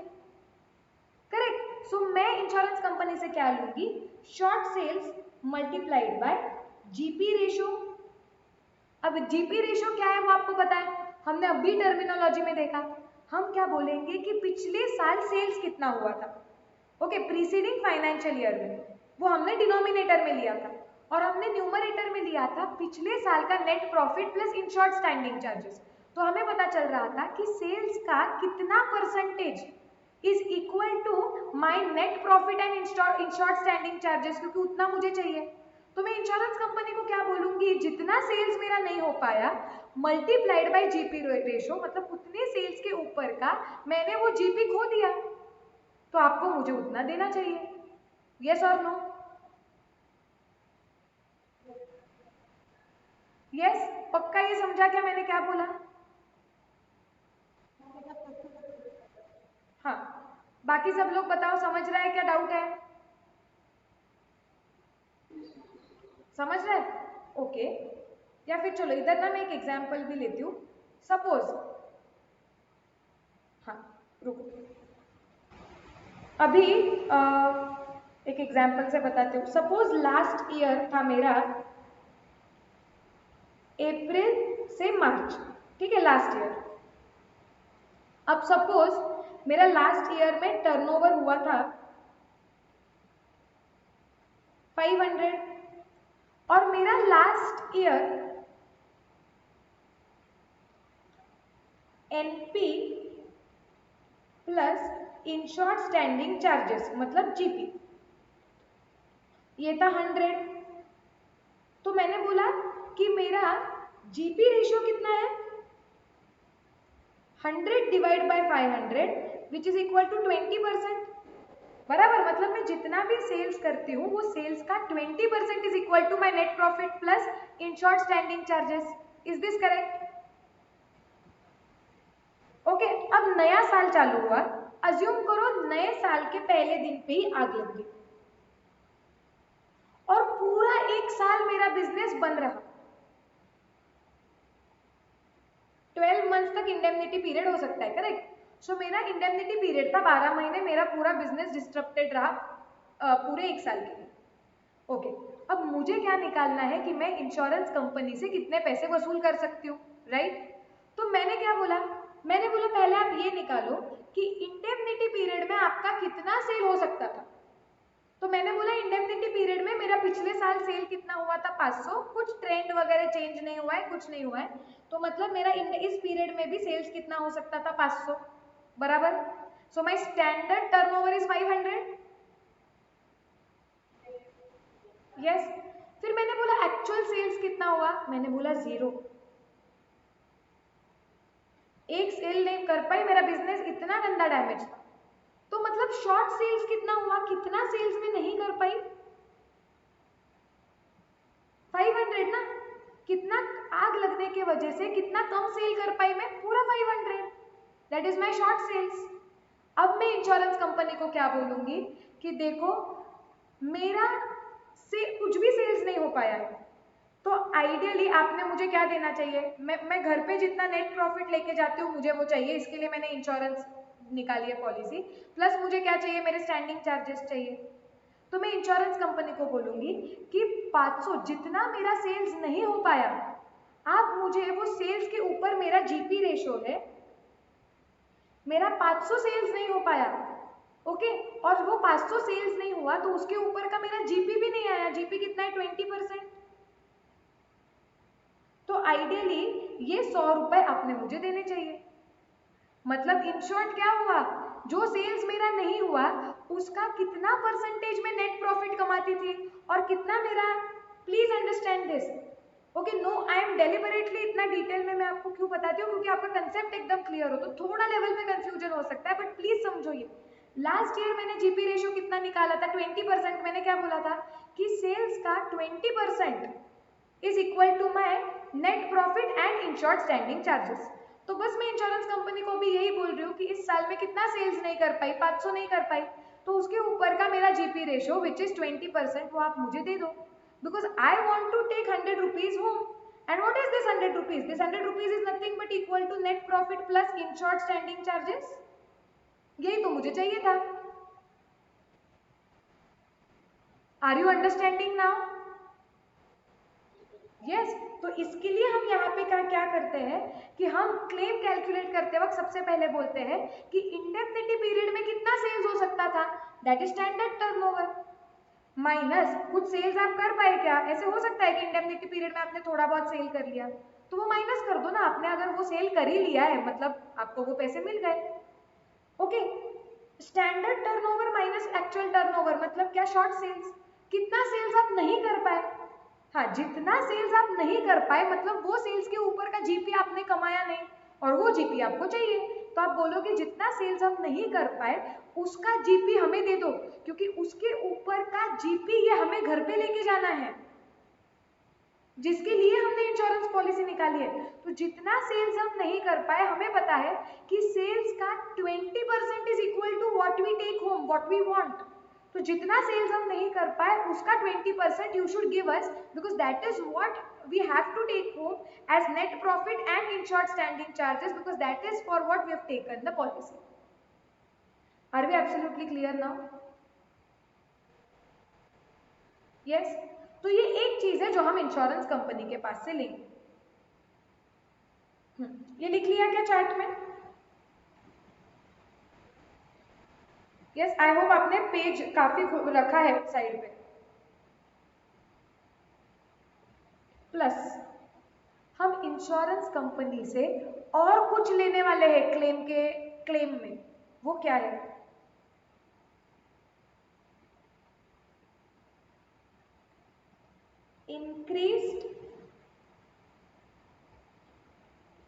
करेक्ट। सो मैं इंश्योरेंस कंपनी से क्या लूंगी? Short sales multiplied by GP ratio. अब जीपी रेशो क्या है वो आपको पता है, हमने अभी टर्मिनोलॉजी में देखा। हम क्या बोलेंगे कि पिछले साल सेल्स कितना हुआ था, ओके, प्रीसीडिंग फाइनेंशियल ईयर में, वो हमने डिनोमिनेटर में लिया था, और हमने न्यूमरेटर में लिया था पिछले साल का net profit plus insured standing charges. तो हमें पता चल रहा था कि सेल्स का कितना percentage is equal to my net profit and insured standing charges, क्योंकि उतना मुझे चाहिए। तो मैं इंश्योरेंस कंपनी को क्या बोलूंगी? जितना सेल्स मेरा नहीं हो पाया मल्टीप्लाइड बाय जीपी रेशो, मतलब उतने सेल्स के ऊपर का मैंने वो जीपी खो दिया, तो आपको मुझे उतना देना चाहिए। यस और नो? यस, पक्का ये समझा क्या मैंने क्या बोला? हाँ, बाकी सब लोग बताओ समझ रहा है क्या, डाउट है? समझ रहा है? ओके। या फिर चलो इधर ना मैं एक एग्जांपल भी लेती हूँ। सपोज, हाँ रुको, अभी एक एग्जांपल से बताती हूँ। सपोज लास्ट ईयर था मेरा अप्रैल से मार्च, ठीक है, लास्ट ईयर। अब सपोज मेरा लास्ट ईयर में टर्नओवर हुआ था 500, और मेरा last year NP plus insured standing charges मतलब जीपी ये था 100। तो मैंने बोला कि मेरा जीपी रेशियो कितना है? 100 divide by 500 which is equal to 20%। बराबर, मतलब मैं जितना भी सेल्स करती हूँ वो सेल्स का 20% is equal to my net profit plus insured standing charges. Is this correct? Okay, अब नया साल चालू हुआ, अज्यूम करो नए साल के पहले दिन पे ही आग लग गई और पूरा एक साल मेरा बिजनेस बंद रहा। 12 मंथ तक इंडेमनिटी पीरियड हो सकता है, करेक्ट? सो मेरा इंडेमनिटी पीरियड था 12 महीने, मेरा पूरा बिजनेस डिस्टर्बेड रहा पूरे एक साल के लिए। ओके, अब मुझे क्या निकालना है कि मैं इंश्योरेंस कंपनी से कितने पैसे वसूल कर सकती हूँ, राइट? तो मैंने क्या बोला, मैंने बोला पहले आप ये निकालो कि इंडेमनिटी पीरियड में आपका कितना सेल हो सकता था। तो मैंने बोला इंडेमनिटी पीरियड में मेरा पिछले साल सेल कितना हुआ था, 500, कुछ ट्रेंड वगैरह चेंज नहीं हुआ है, कुछ नहीं हुआ है, तो मतलब मेरा इस पीरियड में भी सेल्स कितना हो सकता था, 500। बराबर, so my standard turnover is 500। Yes, फिर मैंने बोला एक्चुअल सेल्स कितना हुआ, मैंने बोला 0। एक सेल नहीं कर पाई, मेरा बिजनेस इतना गंदा डैमेज था। तो मतलब शॉर्ट सेल्स कितना हुआ, कितना सेल्स में नहीं कर पाई, 500 ना। कितना आग लगने के वजह से कितना कम सेल कर पाई मैं, पूरा 500। That is my short sales. अब मैं इंश्योरेंस कंपनी को क्या बोलूंगी कि देखो मेरा से कुछ भी सेल्स नहीं हो पाया है, तो आइडियली आपने मुझे क्या देना चाहिए, मैं घर पे जितना नेट प्रॉफिट लेके जाती हूँ मुझे वो चाहिए, इसके लिए मैंने इंश्योरेंस निकाली है पॉलिसी, प्लस मुझे क्या चाहिए, मेरे स्टैंडिंग चार्जेस चाहिए। तो मैं इंश्योरेंस कंपनी को बोलूंगी कि 500 जितना मेरा सेल्स नहीं हो पाया, आप मुझे वो सेल्स के ऊपर मेरा जीपी रेशो है, मेरा 500 सेल्स नहीं हो पाया, ओके, और वो 500 सेल्स नहीं हुआ तो उसके ऊपर का मेरा जीपी भी नहीं आया, जीपी कितना है, 20%। तो आइडियली ये 100 रुपए आपने मुझे देने चाहिए। मतलब इन शॉर्ट क्या हुआ, जो सेल्स मेरा नहीं हुआ उसका कितना परसेंटेज में नेट प्रॉफिट कमाती थी और कितना मेरा, please understand this. Okay, no I am deliberately इतना डिटेल में मैं आपको क्यों बताती हूँ, क्योंकि आपका कंसेप्ट एकदम क्लियर हो, तो थोड़ा लेवल पे कंफ्यूजन हो सकता है, बट प्लीज समझो ये। लास्ट ईयर मैंने जीपी रेशियो कितना निकाला था, 20%। मैंने क्या बोला था कि सेल्स का 20% is equal to my net profit and insured standing charges. तो बस मैं इंश्योरेंस कंपनी को भी यही बोल रही हूँ कि इस साल में कितना सेल्स नहीं कर पाई, 500 नहीं कर पाई, तो उसके ऊपर का मेरा जीपी रेशियो विच इज 20% वो आप मुझे दे दो, because I want to take 100 rupees home. And what is this 100 rupees, this 100 rupees is nothing but equal to net profit plus insured standing charges. यही तो मुझे चाहिए था। Are you understanding now? Yes, तो इसके लिए हम यहाँ पे क्या करते हैं कि हम क्लेम कैलकुलेट करते वक्त सबसे पहले बोलते हैं कि इंडेमनिटी पीरियड में कितना सेल्स हो सकता था, that is standard turnover, minus कुछ सेल्स आप कर पाए क्या, ऐसे हो सकता है कि इंडेमनिटी पीरियड में आपने थोड़ा बहुत सेल कर लिया, तो वो माइनस कर दो ना, आपने अगर वो सेल कर ही लिया है मतलब आपको वो पैसे मिल गए। Okay, standard turnover minus actual turnover मतलब क्या, शॉर्ट सेल्स, कितना सेल्स आप नहीं कर पाए। हाँ, जितना सेल्स आप नहीं कर पाए मतलब वो सेल्स के ऊपर का जीपी आपने कमाया नहीं और वो जीपी आपको चाहिए, तो आप बोलोगे जितना सेल्स हम नहीं कर पाए उसका जीपी हमें दे दो, क्योंकि उसके ऊपर का जीपी ये हमें घर पे लेके जाना है, जिसके लिए हमने इंश्योरेंस पॉलिसी निकाली है। तो जितना सेल्स हम नहीं कर पाए, हमें पता है कि सेल्स का 20% is equal to what we take home, what we want. तो जितना सेल्स हम नहीं कर पाए उसका 20% you should give us, because that is what we have to take home as net profit and insured standing charges, because that is for what we have taken the policy. Are we absolutely clear now? Yes, तो ये एक चीज है जो हम इंश्योरेंस कंपनी के पास से लेंगे। ये लिख लिया क्या चार्ट में? यस, आई होप आपने पेज काफी रखा है साइड पे। प्लस हम इंश्योरेंस कंपनी से और कुछ लेने वाले हैं क्लेम में, वो क्या है, इंक्रीज्ड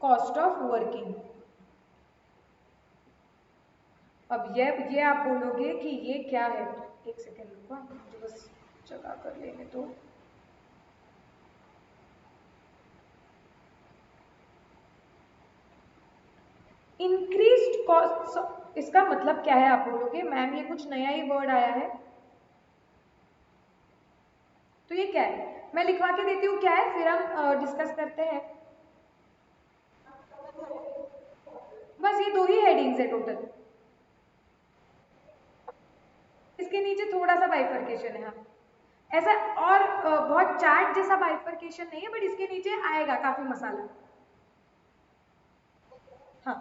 कॉस्ट ऑफ वर्किंग। अब ये आप बोलोगे कि ये क्या है, एक सेकेंड रुको, मुझे बस जगह कर लेने तो। इंक्रीज्ड कॉस्ट, इसका मतलब क्या है आप बोलोगे मैम ये कुछ नया ही वर्ड आया है, तो ये क्या है, मैं लिखवा के देती हूँ क्या है, फिर हम डिस्कस करते हैं। बस ये दो ही हेडिंग्स है टोटल, इसके नीचे थोड़ा सा बाइफरकेशन है, हाँ ऐसा, और बहुत चार्ट जैसा बाइफरकेशन नहीं है, बट इसके नीचे आएगा काफी मसाला। हाँ,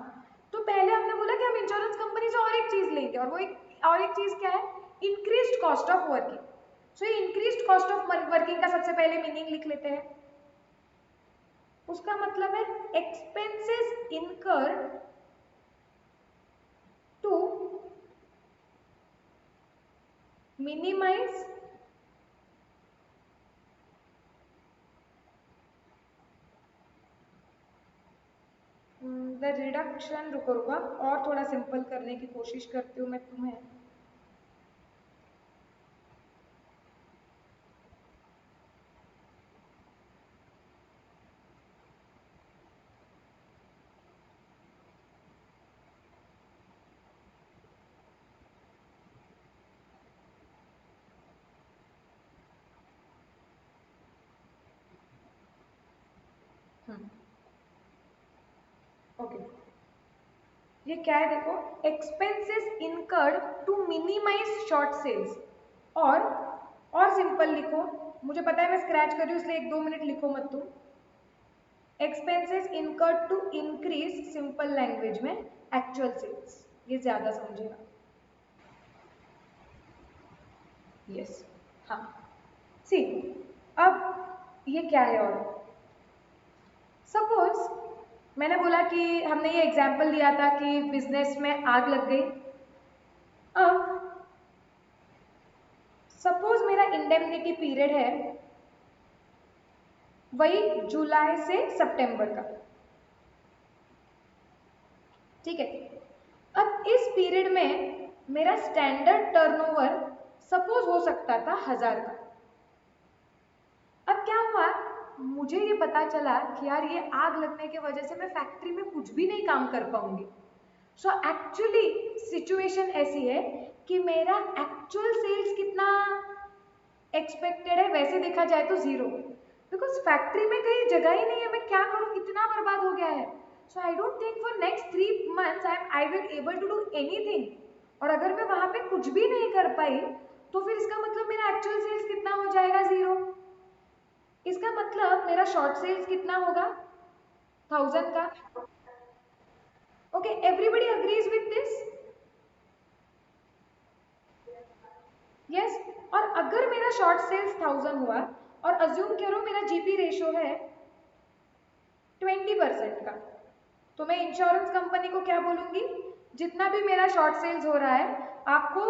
तो पहले हमने बोला कि हम इंश्योरेंस कंपनी से और एक चीज लेंगे, और वो और एक चीज क्या है, इंक्रीज्ड कॉस्ट ऑफ वर्किंग। सो ये इंक्रीज्ड कॉस्ट ऑफ वर्किंग का सबसे पहले मीनिंग लिख लेते हैं। उसका मतलब है expenses incurred to minimize the reduction, रुको रुको और थोड़ा सिंपल करने की कोशिश करती हूँ मैं तुम्हें। ओके, ये क्या है देखो, expenses incurred to minimize short sales, और सिंपल लिखो, मुझे पता है मैं स्क्रैच कर रही हूँ इसलिए 1-2 मिनट लिखो मत तुम। Expenses incurred to increase, simple language में एक्चुअल सेल्स, ये ज्यादा समझेगा। यस, हाँ सी, अब ये क्या है, और सपोज मैंने बोला कि हमने ये एग्जाम्पल दिया था कि बिजनेस में आग लग गई। अब सपोज मेरा इंडेमनिटी पीरियड है वही जुलाई से सितंबर का, ठीक है। अब इस पीरियड में मेरा स्टैंडर्ड टर्नओवर सपोज हो सकता था 1000 का। अब क्या हुआ, मुझे ये पता चला कि यार ये आग लगने की वजह से मैं फैक्ट्री में कुछ भी नहीं काम कर पाऊंगी। सो एक्चुअली सिचुएशन ऐसी है कि मेरा एक्चुअल सेल्स कितना एक्सपेक्टेड है, वैसे देखा जाए तो 0, बिकॉज फैक्ट्री में कहीं जगह ही नहीं है, मैं क्या करूं, इतना बर्बाद हो गया है। So I don't think for next 3 months I will able to do anything, और अगर मैं वहां पे कुछ भी नहीं कर पाई तो फिर इसका मतलब मेरा एक्चुअल सेल्स कितना हो जाएगा, 0। इसका मतलब मेरा शॉर्ट सेल्स कितना होगा, 1000 का। Okay, everybody agrees with this, yes. और अगर मेरा शॉर्ट सेल्स 1000 हुआ, और अज्यूम करो मेरा जीपी रेशो है 20% का, तो मैं इंश्योरेंस कंपनी को क्या बोलूंगी, जितना भी मेरा शॉर्ट सेल्स हो रहा है आपको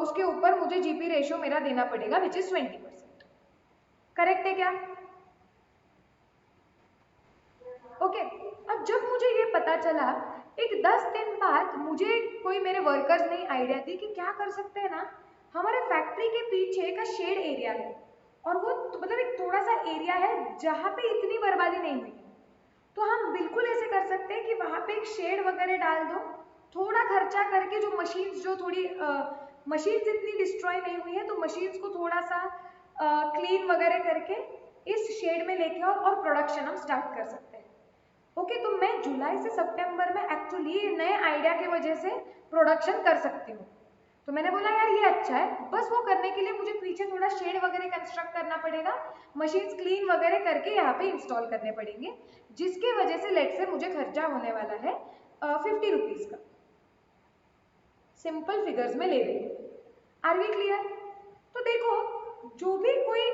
उसके ऊपर मुझे जीपी रेशो मेरा देना पड़ेगा विच इज 20%। करेक्ट है क्या? ओके, अब जब मुझे ये पता चला, एक 10 दिन बाद मुझे कोई मेरे वर्कर्स ने आइडिया दी कि क्या कर सकते हैं ना, हमारे फैक्ट्री के पीछे का शेड एरिया है, और वो मतलब एक थोड़ा सा एरिया है जहाँ पे इतनी बर्बादी नहीं हुई है, तो हम बिल्कुल ऐसे कर सकते हैं कि वहां पे एक शेड वगैरह डाल दो, थोड़ा खर्चा करके, जो मशीन्स जो थोड़ी मशीन्स इतनी डिस्ट्रॉय नहीं हुई है तो मशीन्स को थोड़ा सा क्लीन वगैरह करके इस शेड में लेके आओ और प्रोडक्शन हम स्टार्ट कर सकते हैं। ओके, तो मैं जुलाई से सितंबर में एक्चुअली नए आइडिया की वजह से प्रोडक्शन कर सकती हूँ। तो मैंने बोला यार ये अच्छा है, बस वो करने के लिए मुझे पीछे थोड़ा शेड वगैरह कंस्ट्रक्ट करना पड़ेगा, मशीन्स क्लीन वगैरह करके यहाँ पे इंस्टॉल करने पड़ेंगे, जिसकी वजह से लेट से मुझे खर्चा होने वाला है 50 रुपीज का। सिंपल फिगर्स में ले रही हूँ, आर वी क्लियर? तो देखो, जो भी कोई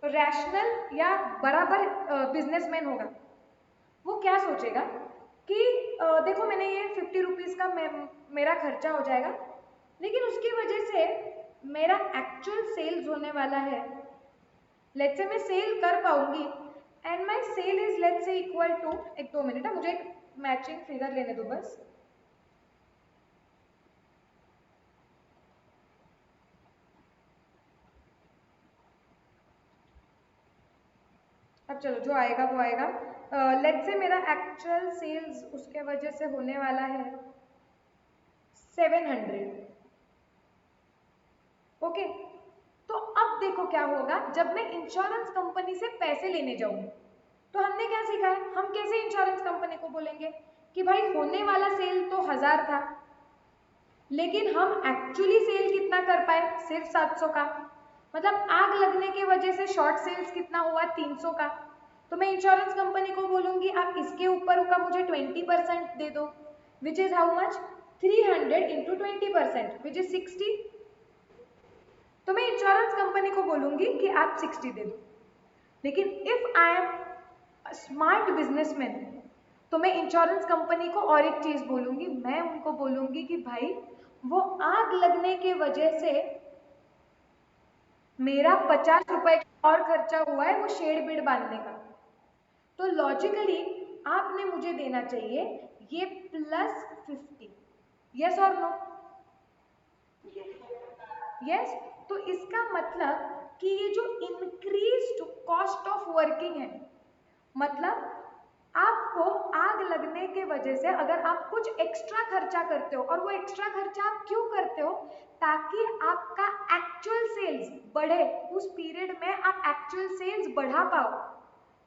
रैशनल या बराबर बिजनेसमैन होगा वो क्या सोचेगा कि देखो मैंने ये 50 रुपीज का मेरा खर्चा हो जाएगा, लेकिन उसकी वजह से मेरा एक्चुअल सेल्स होने वाला है, लेट्स से मैं सेल कर पाऊंगी, and my sale is let's say equal to, 1-2 minute है, मुझे एक मैचिंग फिगर लेने दो बस। चलो जो आएगा वो आएगा। लेट्स से मेरा एक्चुअल सेल्स उसके वजह से होने वाला है 700। ओके, तो अब देखो क्या होगा जब मैं इंश्योरेंस कंपनी से पैसे लेने जाऊंगी। तो हमने क्या सीखा है, हम कैसे इंश्योरेंस कंपनी को बोलेंगे कि भाई होने वाला सेल तो 1000 था, लेकिन हम एक्चुअली सेल कितना कर पाए, सिर्फ 700 का। मतलब आग लगने की वजह से शॉर्ट सेल्स कितना हुआ, 300 का। तो मैं इंश्योरेंस कंपनी को बोलूंगी आप इसके ऊपर का मुझे 20% दे दो, which is how much, 300 into 20% which is 60। तो मैं इंश्योरेंस कंपनी को बोलूंगी कि आप 60 दे दो। लेकिन if I am smart businessman तो मैं इंश्योरेंस कंपनी को और एक चीज बोलूंगी, मैं उनको बोलूंगी कि भाई वो आग लगने की वजह से मेरा 50 रुपए और खर्चा हुआ है वो शेड बेड बांधने का, तो लॉजिकली आपने मुझे देना चाहिए ये +50। यस और नो? यस। तो इसका मतलब कि ये जो इंक्रीज्ड कॉस्ट ऑफ वर्किंग है, मतलब आपको आग लगने के वजह से अगर आप कुछ एक्स्ट्रा खर्चा करते हो, और वो एक्स्ट्रा खर्चा आप क्यों करते हो, ताकि आपका एक्चुअल सेल्स बढ़े, उस पीरियड में आप एक्चुअल सेल्स बढ़ा पाओ।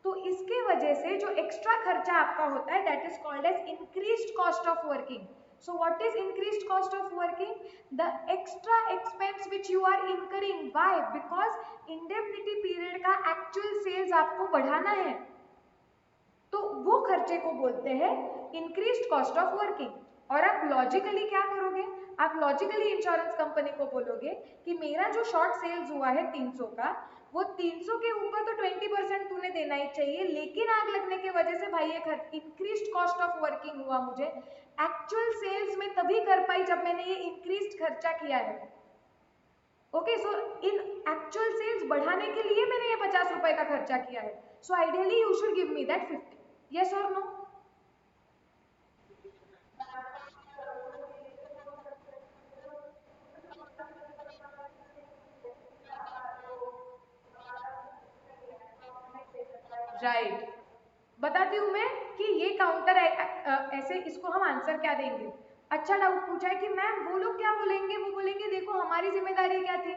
तो इसके वजह से जो एक्स्ट्रा खर्चा आपका होता है that is called as increased cost of working. So what is increased cost of working? The extra expense which you are incurring. Why? Because indemnity period का actual sales आपको बढ़ाना है, तो वो खर्चे को बोलते हैं इंक्रीज्ड कॉस्ट ऑफ वर्किंग। और आप लॉजिकली क्या करोगे, आप लॉजिकली इंश्योरेंस कंपनी को बोलोगे कि मेरा जो शॉर्ट सेल्स हुआ है 300 का, वो 300 के ऊपर तो 20% तूने देना ही चाहिए, लेकिन आग लगने की वजह से भाई ये इंक्रीज्ड कॉस्ट ऑफ वर्किंग हुआ, मुझे एक्चुअल सेल्स में तभी कर पाई जब मैंने ये इंक्रीज्ड खर्चा किया है। Okay, so in actual sales बढ़ाने के लिए मैंने ये 50 रुपए का खर्चा किया है, so ideally you should give me that 50। Yes or no? Right right. बताती हूँ मैं कि ये काउंटर ऐसे इसको हम आंसर क्या देंगे। अच्छा डाउट पूछा है कि मैम वो लोग क्या बोलेंगे, वो बोलेंगे देखो हमारी जिम्मेदारी क्या थी,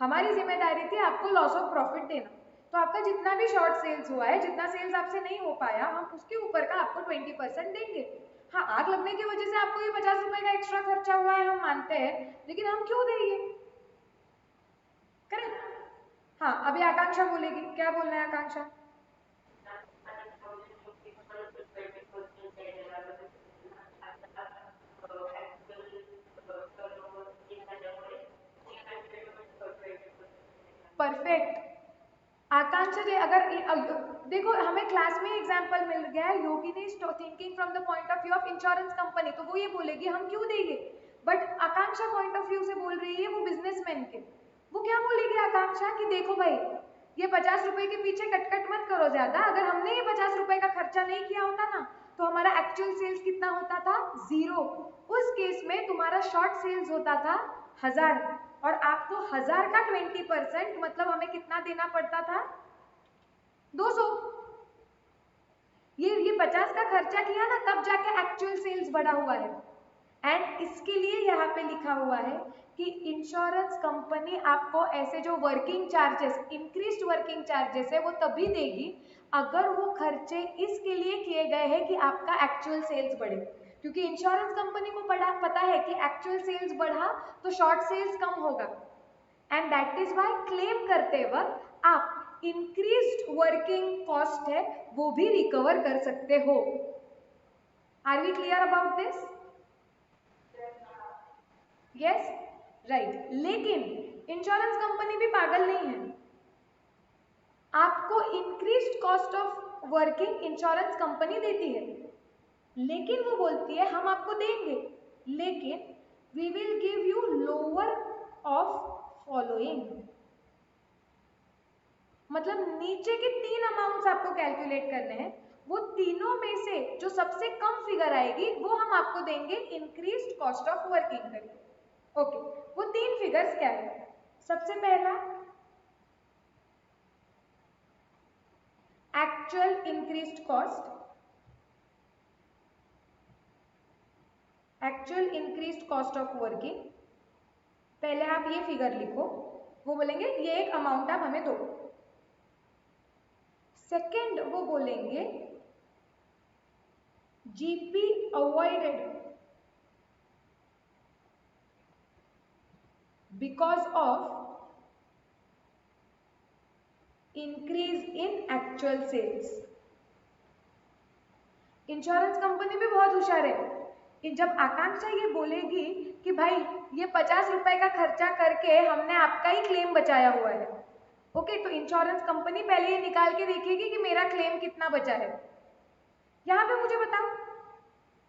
हमारी जिम्मेदारी थी आपको लॉस ऑफ प्रॉफिट देना। तो आपका जितना भी शॉर्ट सेल्स हुआ है, जितना सेल्स आपसे नहीं हो पाया, हम उसके ऊपर का आपको 20% देंगे। हाँ, आग लगने की वजह से आपको ये 50 रुपए का एक्स्ट्रा खर्चा हुआ है, हम मानते हैं, लेकिन हम क्यों देंगे? करेक्ट। हाँ, अभी आकांक्षा बोलेगी, क्या बोलना है आकांक्षा? परफेक्ट। आकांक्षा जी, अगर देखो हमें क्लास में एग्जांपल मिल गया है, Yogini is thinking from the point of view of insurance company, तो वो ये बोलेगी हम क्यों देंगे। But Akanksha point of view से बोल रही है, वो बिजनेसमैन के, वो क्या बोलेगी आकांक्षा कि देखो भाई ये 50 रुपए के पीछे कटकट मत करो ज्यादा, अगर हमने ये 50 रुपए का खर्चा नहीं किया होता ना तो हमारा एक्चुअल सेल्स कितना होता था, 0। उस केस में तुम्हारा शॉर्ट सेल्स होता था 1000, और आपको 1000 का 20% मतलब हमें कितना देना पड़ता था, 200। ये 50 का खर्चा किया ना तब जाके एक्चुअल सेल्स बढ़ा हुआ है। एंड इसके लिए यहाँ पे लिखा हुआ है कि इंश्योरेंस कंपनी आपको ऐसे जो working charges, increased working charges है, वो तभी देगी अगर वो खर्चे इसके लिए किए गए हैं कि आपका एक्चुअल सेल्स बढ़े। क्योंकि इंश्योरेंस कंपनी को पता है कि एक्चुअल सेल्स बढ़ा तो शॉर्ट सेल्स कम होगा, and that is why claim करते वक्त आप इंक्रीज्ड वर्किंग कॉस्ट है वो भी रिकवर कर सकते हो। Are we clear about this? Yes, right. लेकिन इंश्योरेंस कंपनी भी पागल नहीं है, आपको increased cost of working insurance company देती है, लेकिन वो बोलती है हम आपको देंगे, लेकिन we will give you lower of following. मतलब नीचे के 3 अमाउंट्स आपको कैलकुलेट करने हैं, वो तीनों में से जो सबसे कम फिगर आएगी वो हम आपको देंगे इंक्रीज्ड कॉस्ट ऑफ वर्किंग करके। ओके, वो 3 फिगर्स क्या है? सबसे पहला actual increased cost, actual increased cost of working. पहले आप ये फिगर लिखो, वो बोलेंगे ये एक अमाउंट आप हमें दो। सेकेंड वो बोलेंगे GP avoided because of increase in actual sales. Insurance company भी बहुत होशियार है कि जब आकांक्षा ये बोलेगी कि भाई ये 50 रुपए का खर्चा करके हमने आपका ही क्लेम बचाया हुआ है, ओके, तो इंश्योरेंस कंपनी पहले ये निकाल के देखेगी कि मेरा क्लेम कितना बचा है। यहाँ पे मुझे बताओ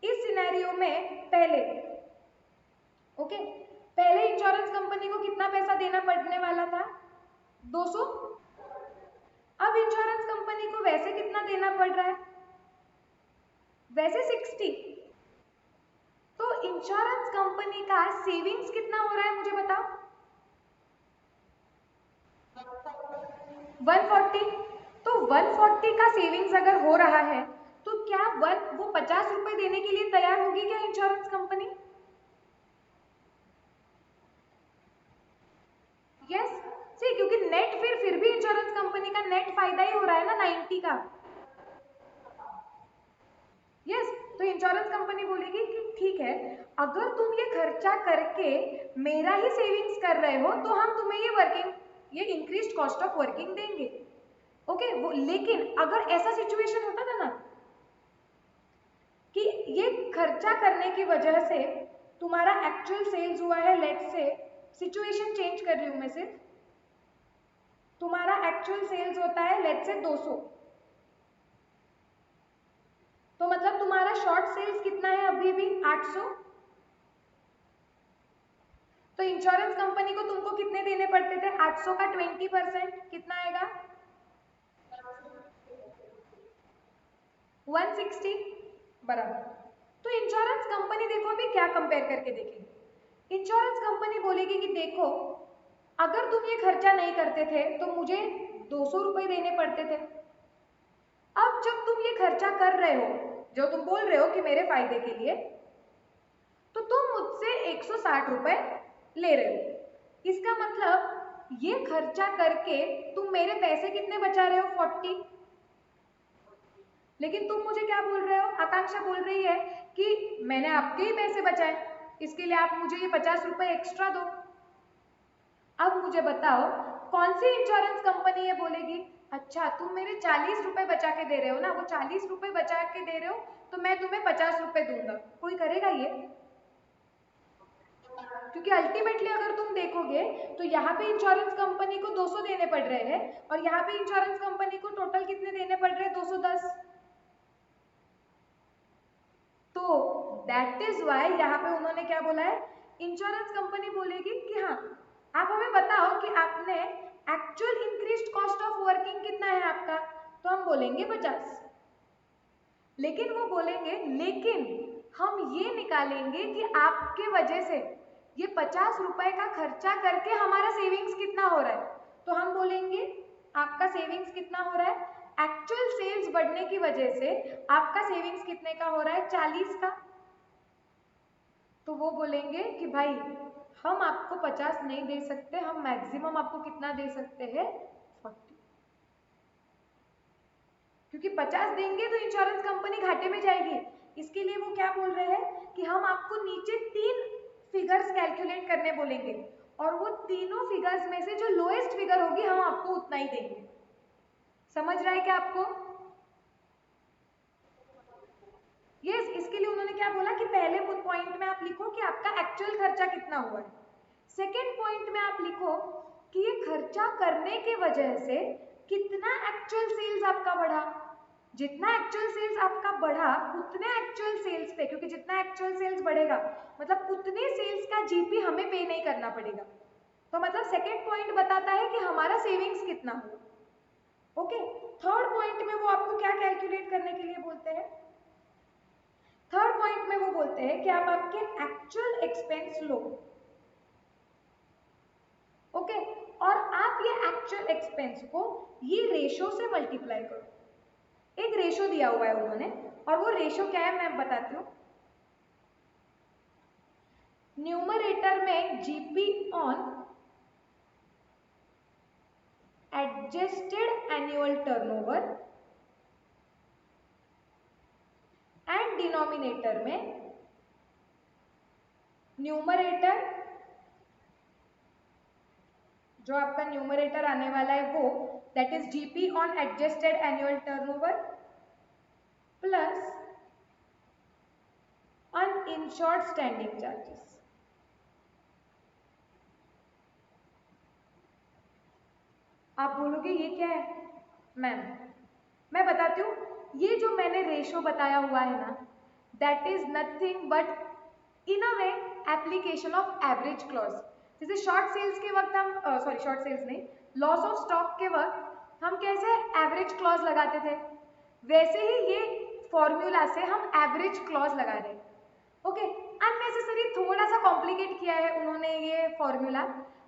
इस सिनेरियो में पहले, ओके, पहले इंश्योरेंस कंपनी को कितना पैसा देना पड़ने वाला था? 200। अब इंश्योरेंस कंपनी को वैसे कितना देना पड़ रहा है? वैसे 60। तो इंश्योरेंस कंपनी का सेविंग्स कितना हो रहा है मुझे बताओ? 140। तो 140 का सेविंग्स अगर हो रहा है तो क्या वो 50 रुपए देने के लिए तैयार होगी क्या इंश्योरेंस कंपनी? यस। सी क्योंकि नेट फिर भी इंश्योरेंस कंपनी का नेट फायदा ही हो रहा है ना 90 का। यस। तो इंश्योरेंस कंपनी बोलेगी कि ठीक है, अगर तुम ये खर्चा करके मेरा ही सेविंग्स कर रहे हो तो हम तुम्हें ये इंक्रीज्ड कॉस्ट ऑफ वर्किंग देंगे, ओके। वो लेकिन अगर ऐसा सिचुएशन होता था ना कि ये खर्चा करने की वजह से तुम्हारा एक्चुअल सेल्स हुआ है, लेट्स से सिचुएशन चेंज कर रही हूं मैं सिर्फ, तुम्हारा एक्चुअल सेल्स होता है लेट्स से 200, तो मतलब तुम्हारा शॉर्ट सेल्स कितना है अभी भी 800। तो इंश्योरेंस कंपनी को तुमको कितने देने पड़ते थे? 800 का 20% कितना आएगा? 160 बराबर। तो इंश्योरेंस कंपनी देखो अभी क्या कंपेयर करके देखेगी। इंश्योरेंस कंपनी बोलेगी कि देखो अगर तुम ये खर्चा नहीं करते थे तो मुझे 200 रुपए देने पड़ते थे। अब जब तुम ये खर्चा कर रहे हो, जो तुम बोल रहे हो कि मेरे फायदे के लिए, तो तुम मुझसे 160 रुपए ले रहे हो। इसका मतलब ये खर्चा करके तुम मेरे पैसे कितने बचा रहे हो? 40। लेकिन तुम मुझे क्या बोल रहे हो? आकांक्षा बोल रही है कि मैंने आपके ही पैसे बचाए, इसके लिए आप मुझे ये 50 रुपए एक्स्ट्रा दो। अब मुझे बताओ कौन सी इंश्योरेंस कंपनी ये बोलेगी अच्छा तुम मेरे 40 रुपए बचा के दे रहे हो ना, वो 40 रुपए बचा के दे रहे हो तो मैं तुम्हें 50 रुपए दूंगा। कोई करेगा ये? क्योंकि अल्टीमेटली अगर तुम देखोगे तो यहाँ पे इंश्योरेंस कंपनी को 200 देने पड़ रहे हैं और यहाँ पे इंश्योरेंस कंपनी को टोटल कितने देने पड़ रहे हैं? 210। तो दैट इज वाई यहाँ पे उन्होंने क्या बोला है, इंश्योरेंस कंपनी बोलेगी कि हाँ आप हमें बताओ कि आपने actual increased cost of working कितना है आपका, तो हम बोलेंगे 50। लेकिन वो बोलेंगे लेकिन हम ये निकालेंगे कि आपके वजह से ये 50 रुपए का खर्चा करके हमारा सेविंग्स कितना हो रहा है, तो हम बोलेंगे आपका सेविंग्स कितना हो रहा है, एक्चुअल सेल्स बढ़ने की वजह से आपका सेविंग्स कितने का हो रहा है? 40 का। तो वो बोलेंगे कि भाई हम आपको 50 नहीं दे सकते, हम मैक्सिमम आपको कितना दे सकते हैं? 40। क्योंकि 50 देंगे तो इंश्योरेंस कंपनी घाटे में जाएगी, इसके लिए वो क्या बोल रहे हैं कि हम आपको नीचे 3 फिगर्स कैलकुलेट करने बोलेंगे और वो तीनों फिगर्स में से जो लोएस्ट फिगर होगी हम आपको उतना ही देंगे। समझ रहा है क्या आपको? यस। इसके लिए उन्होंने क्या बोला कि पहले पॉइंट में आप लिखो कि आपका एक्चुअल खर्चा कितना हुआ है, सेकेंड पॉइंट में आप लिखो कि ये खर्चा करने की वजह से कितना एक्चुअल सेल्स आपका बढ़ा। जितना एक्चुअल सेल्स आपका बढ़ा उतने एक्चुअल सेल्स पे, क्योंकि जितना एक्चुअल सेल्स बढ़ेगा मतलब उतने सेल्स का जीपी हमें पे नहीं करना पड़ेगा। तो मतलब सेकेंड पॉइंट बताता है कि हमारा सेविंग्स कितना हुआ, ओके। थर्ड पॉइंट में वो आपको क्या कैलकुलेट करने के लिए बोलते हैं? थर्ड पॉइंट में वो बोलते हैं कि आप आपके एक्चुअल एक्सपेंस लो, ओके, और आप ये एक्चुअल एक्सपेंस को ये रेशो से मल्टीप्लाई करो। एक रेशो दिया हुआ है उन्होंने, और वो रेशो क्या है मैं बताती हूँ। न्यूमरेटर में GP on adjusted annual turnover and denominator में न्यूमरेटर, जो आपका न्यूमरेटर आने वाला है वो that is GP on adjusted annual turnover plus uninsured standing charges. आप बोलोगे ये क्या है मैम, मैं बताती हूँ। ये जो मैंने रेशो बताया हुआ है ना, that is nothing but in a way application of average clause. जैसे शॉर्ट सेल्स के वक्त हम सॉरी शॉर्ट सेल्स नहीं, लॉस ऑफ स्टॉक के वक्त हम कैसे एवरेज क्लॉज लगाते थे, वैसे ही ये फॉर्मूला से हम एवरेज क्लॉज लगा रहे हैं। ओके, अननेसेसरी थोड़ा सा कॉम्प्लिकेट किया है उन्होंने ये फॉर्मूला,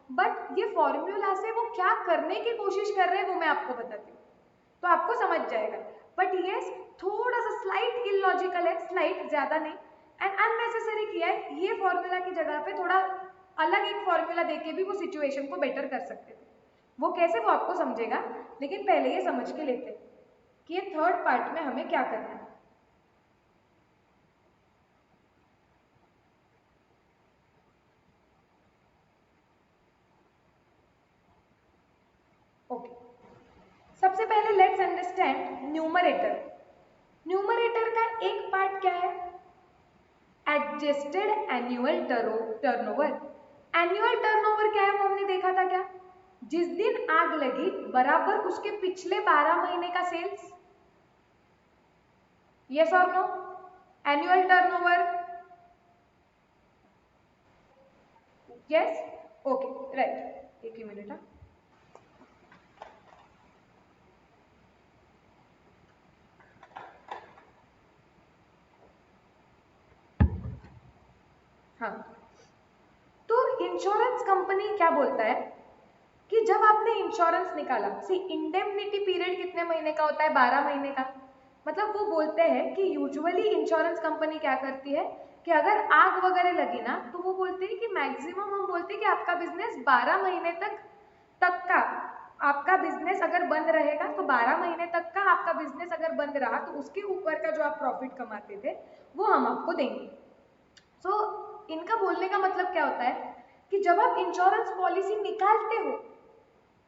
बट ये फॉर्मूला से वो क्या करने की कोशिश कर रहे हैं वो मैं आपको बताती हूँ, तो आपको समझ जाएगा। बट यस, थोड़ा सा स्लाइट इलॉजिकल है, स्लाइट, ज्यादा नहीं, एंड अननेसेसरी किया है। ये फॉर्मूला की जगह पे थोड़ा अलग एक फॉर्मूला देके भी वो सिचुएशन को बेटर कर सकते थे। वो कैसे वो आपको समझेगा, लेकिन पहले ये समझ के लेते हैं कि ये थर्ड पार्ट में हमें क्या करना है। ओके, सबसे पहले लेट्स अंडरस्टैंड न्यूमरेटर। न्यूमरेटर का एक पार्ट क्या है, adjusted annual turnover. Annual turnover क्या है वो हमने देखा था क्या, जिस दिन आग लगी बराबर उसके पिछले 12 महीने का सेल्स। यस और no, annual turnover, yes, okay right, एक ही मिनट है। हाँ, तो इंश्योरेंस कंपनी क्या बोलता है कि जब आपने इंश्योरेंस निकाला, सी इंडेमनिटी पीरियड कितने महीने का होता है, 12 महीने का। मतलब वो बोलते हैं कि यूजुअली इंश्योरेंस कंपनी क्या करती है कि अगर आग वगैरह लगी ना, तो वो बोलते हैं कि मैक्सिमम हम बोलते हैं कि आपका बिजनेस 12 महीने तक का आपका बिजनेस अगर बंद रहेगा, तो 12 महीने तक का आपका बिजनेस अगर बंद रहा तो उसके ऊपर का जो आप प्रॉफिट कमाते थे वो हम आपको देंगे। सो इनका बोलने का मतलब क्या होता है कि जब आप इंश्योरेंस पॉलिसी निकालते हो,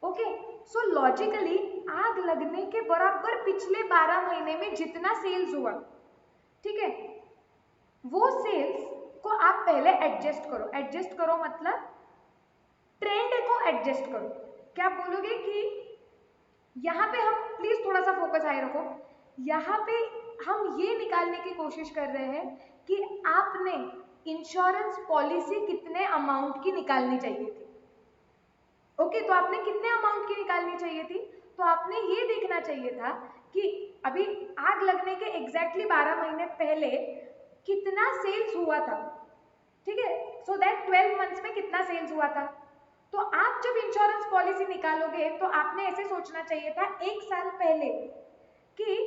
ओके, सो लॉजिकली आग लगने के बराबर पिछले 12 महीने में जितना सेल्स हुआ, ठीक है, वो सेल्स को आप पहले एडजस्ट करो। एडजस्ट करो मतलब ट्रेंड को एडजस्ट करो। क्या आप बोलोगे कि यहाँ पे हम प्लीज थोड़ा सा फोकस आए रखो, यहाँ पे हम ये निकालने की कोशिश कर रहे हैं कि आपने इंश्योरेंस पॉलिसी कितने अमाउंट की निकालनी चाहिए थी। ओके, तो आपने कितने अमाउंट की निकालनी चाहिए थी, तो आपने ये देखना चाहिए था कि अभी आग लगने के एग्जैक्टली 12 महीने पहले कितना सेल्स हुआ था, ठीक है, सो दैट 12 मंथ्स में कितना सेल्स हुआ था। तो आप जब इंश्योरेंस पॉलिसी निकालोगे तो आपने ऐसे सोचना चाहिए था एक साल पहले कि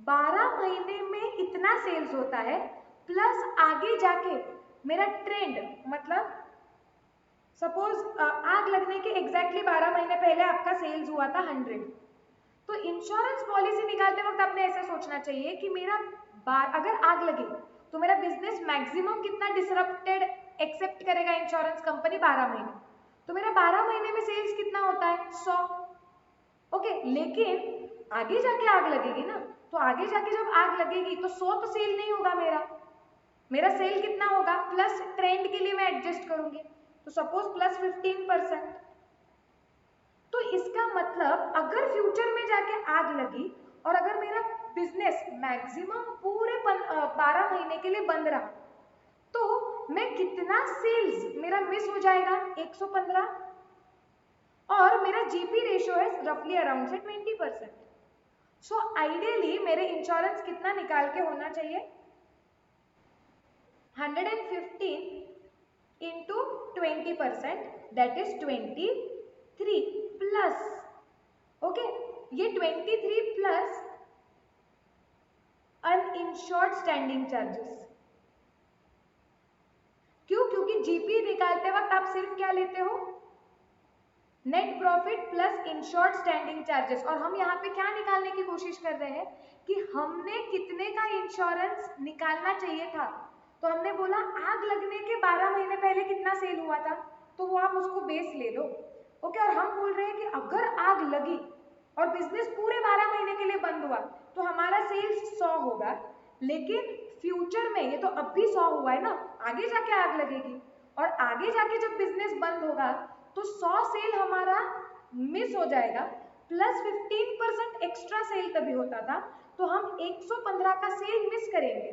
12 महीने में इतना सेल्स होता है, प्लस आगे जाके मेरा ट्रेंड, मतलब सपोज आग लगने के एग्जैक्टली 12 महीने पहले आपका सेल्स हुआ था 100, तो इंश्योरेंस पॉलिसी निकालते वक्त आपने ऐसा सोचना चाहिए कि मेरा अगर आग लगे तो मेरा बिजनेस मैक्सिमम कितना डिसरप्टेड एक्सेप्ट करेगा इंश्योरेंस कंपनी, 12 महीने, तो मेरा 12 महीने में सेल्स कितना होता है 100। ओके, लेकिन आगे जाके आग लगेगी ना, तो आगे जाके जब आग लगेगी तो 100 तो सेल नहीं होगा मेरा सेल कितना होगा, प्लस ट्रेंड के लिए मैं एडजस्ट करूंगी, तो सपोज प्लस 15%। तो इसका मतलब अगर फ्यूचर में जाके आग लगी और अगर मेरा बिजनेस मैक्सिमम पूरे 12 महीने के लिए बंद रहा, तो मैं कितना सेल्स मेरा मिस हो जाएगा, 115, और मेरा जीपी रेशियो है रफली अराउंड से 20%। सो आइडियली मेरे इंश्योरेंस कितना निकाल के होना चाहिए, 115 into 20%, that is 23 plus, okay, ये 23 प्लस इंश्योर्ड स्टैंडिंग चार्जेस। क्यों? क्योंकि जीपी निकालते वक्त आप सिर्फ क्या लेते हो? Net profit plus insured standing charges. और हम यहाँ पे क्या निकालने की कोशिश कर रहे हैं कि हमने कितने का इंश्योरेंस निकालना चाहिए था। तो हमने बोला आग लगने के 12 महीने पहले कितना सेल हुआ था, तो वो आप उसको बेस ले लो। ओके, और हम बोल रहे हैं कि अगर आग लगी और बिजनेस पूरे 12 महीने के लिए बंद हुआ तो हमारा सेल्स 100 होगा, लेकिन फ्यूचर में, ये तो अब भी 100 हुआ है ना, आगे जाके आग लगेगी और आगे जाके जब बिजनेस बंद होगा तो 100 सेल हमारा मिस हो जाएगा, प्लस 15% एक्स्ट्रा सेल तभी होता था, तो हम 115 का सेल मिस करेंगे।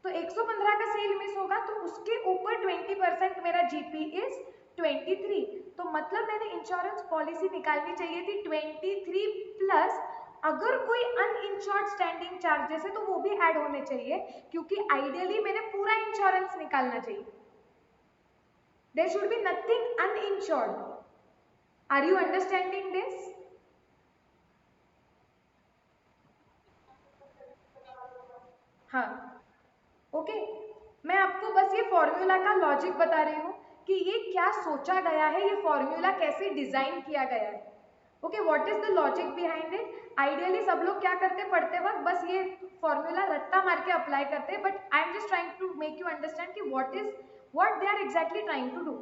तो 115 का सेल मिस होगा तो उसके ऊपर 20% मेरा जीपी इज 23। तो मतलब मैंने इंश्योरेंस पॉलिसी निकालनी चाहिए थी 23 प्लस अगर कोई अनइंश्योर्ड स्टैंडिंग चार्जेस है तो वो भी ऐड होने चाहिए, क्योंकि आइडियली मैंने पूरा इंश्योरेंस निकालना चाहिए। There should be nothing uninsured. Are you understanding this? हाँ, ओके। मैं आपको बस ये फॉर्मूला का लॉजिक बता रही हूँ कि ये क्या सोचा गया है, ये फॉर्मूला कैसे डिजाइन किया गया है। Okay, what is the logic behind it. Ideally सब लोग क्या करते पढ़ते वक्त बस ये फॉर्मूला रट्टा मार के अप्लाई करते हैं, but I am just trying to make you understand कि what they are exactly trying to do.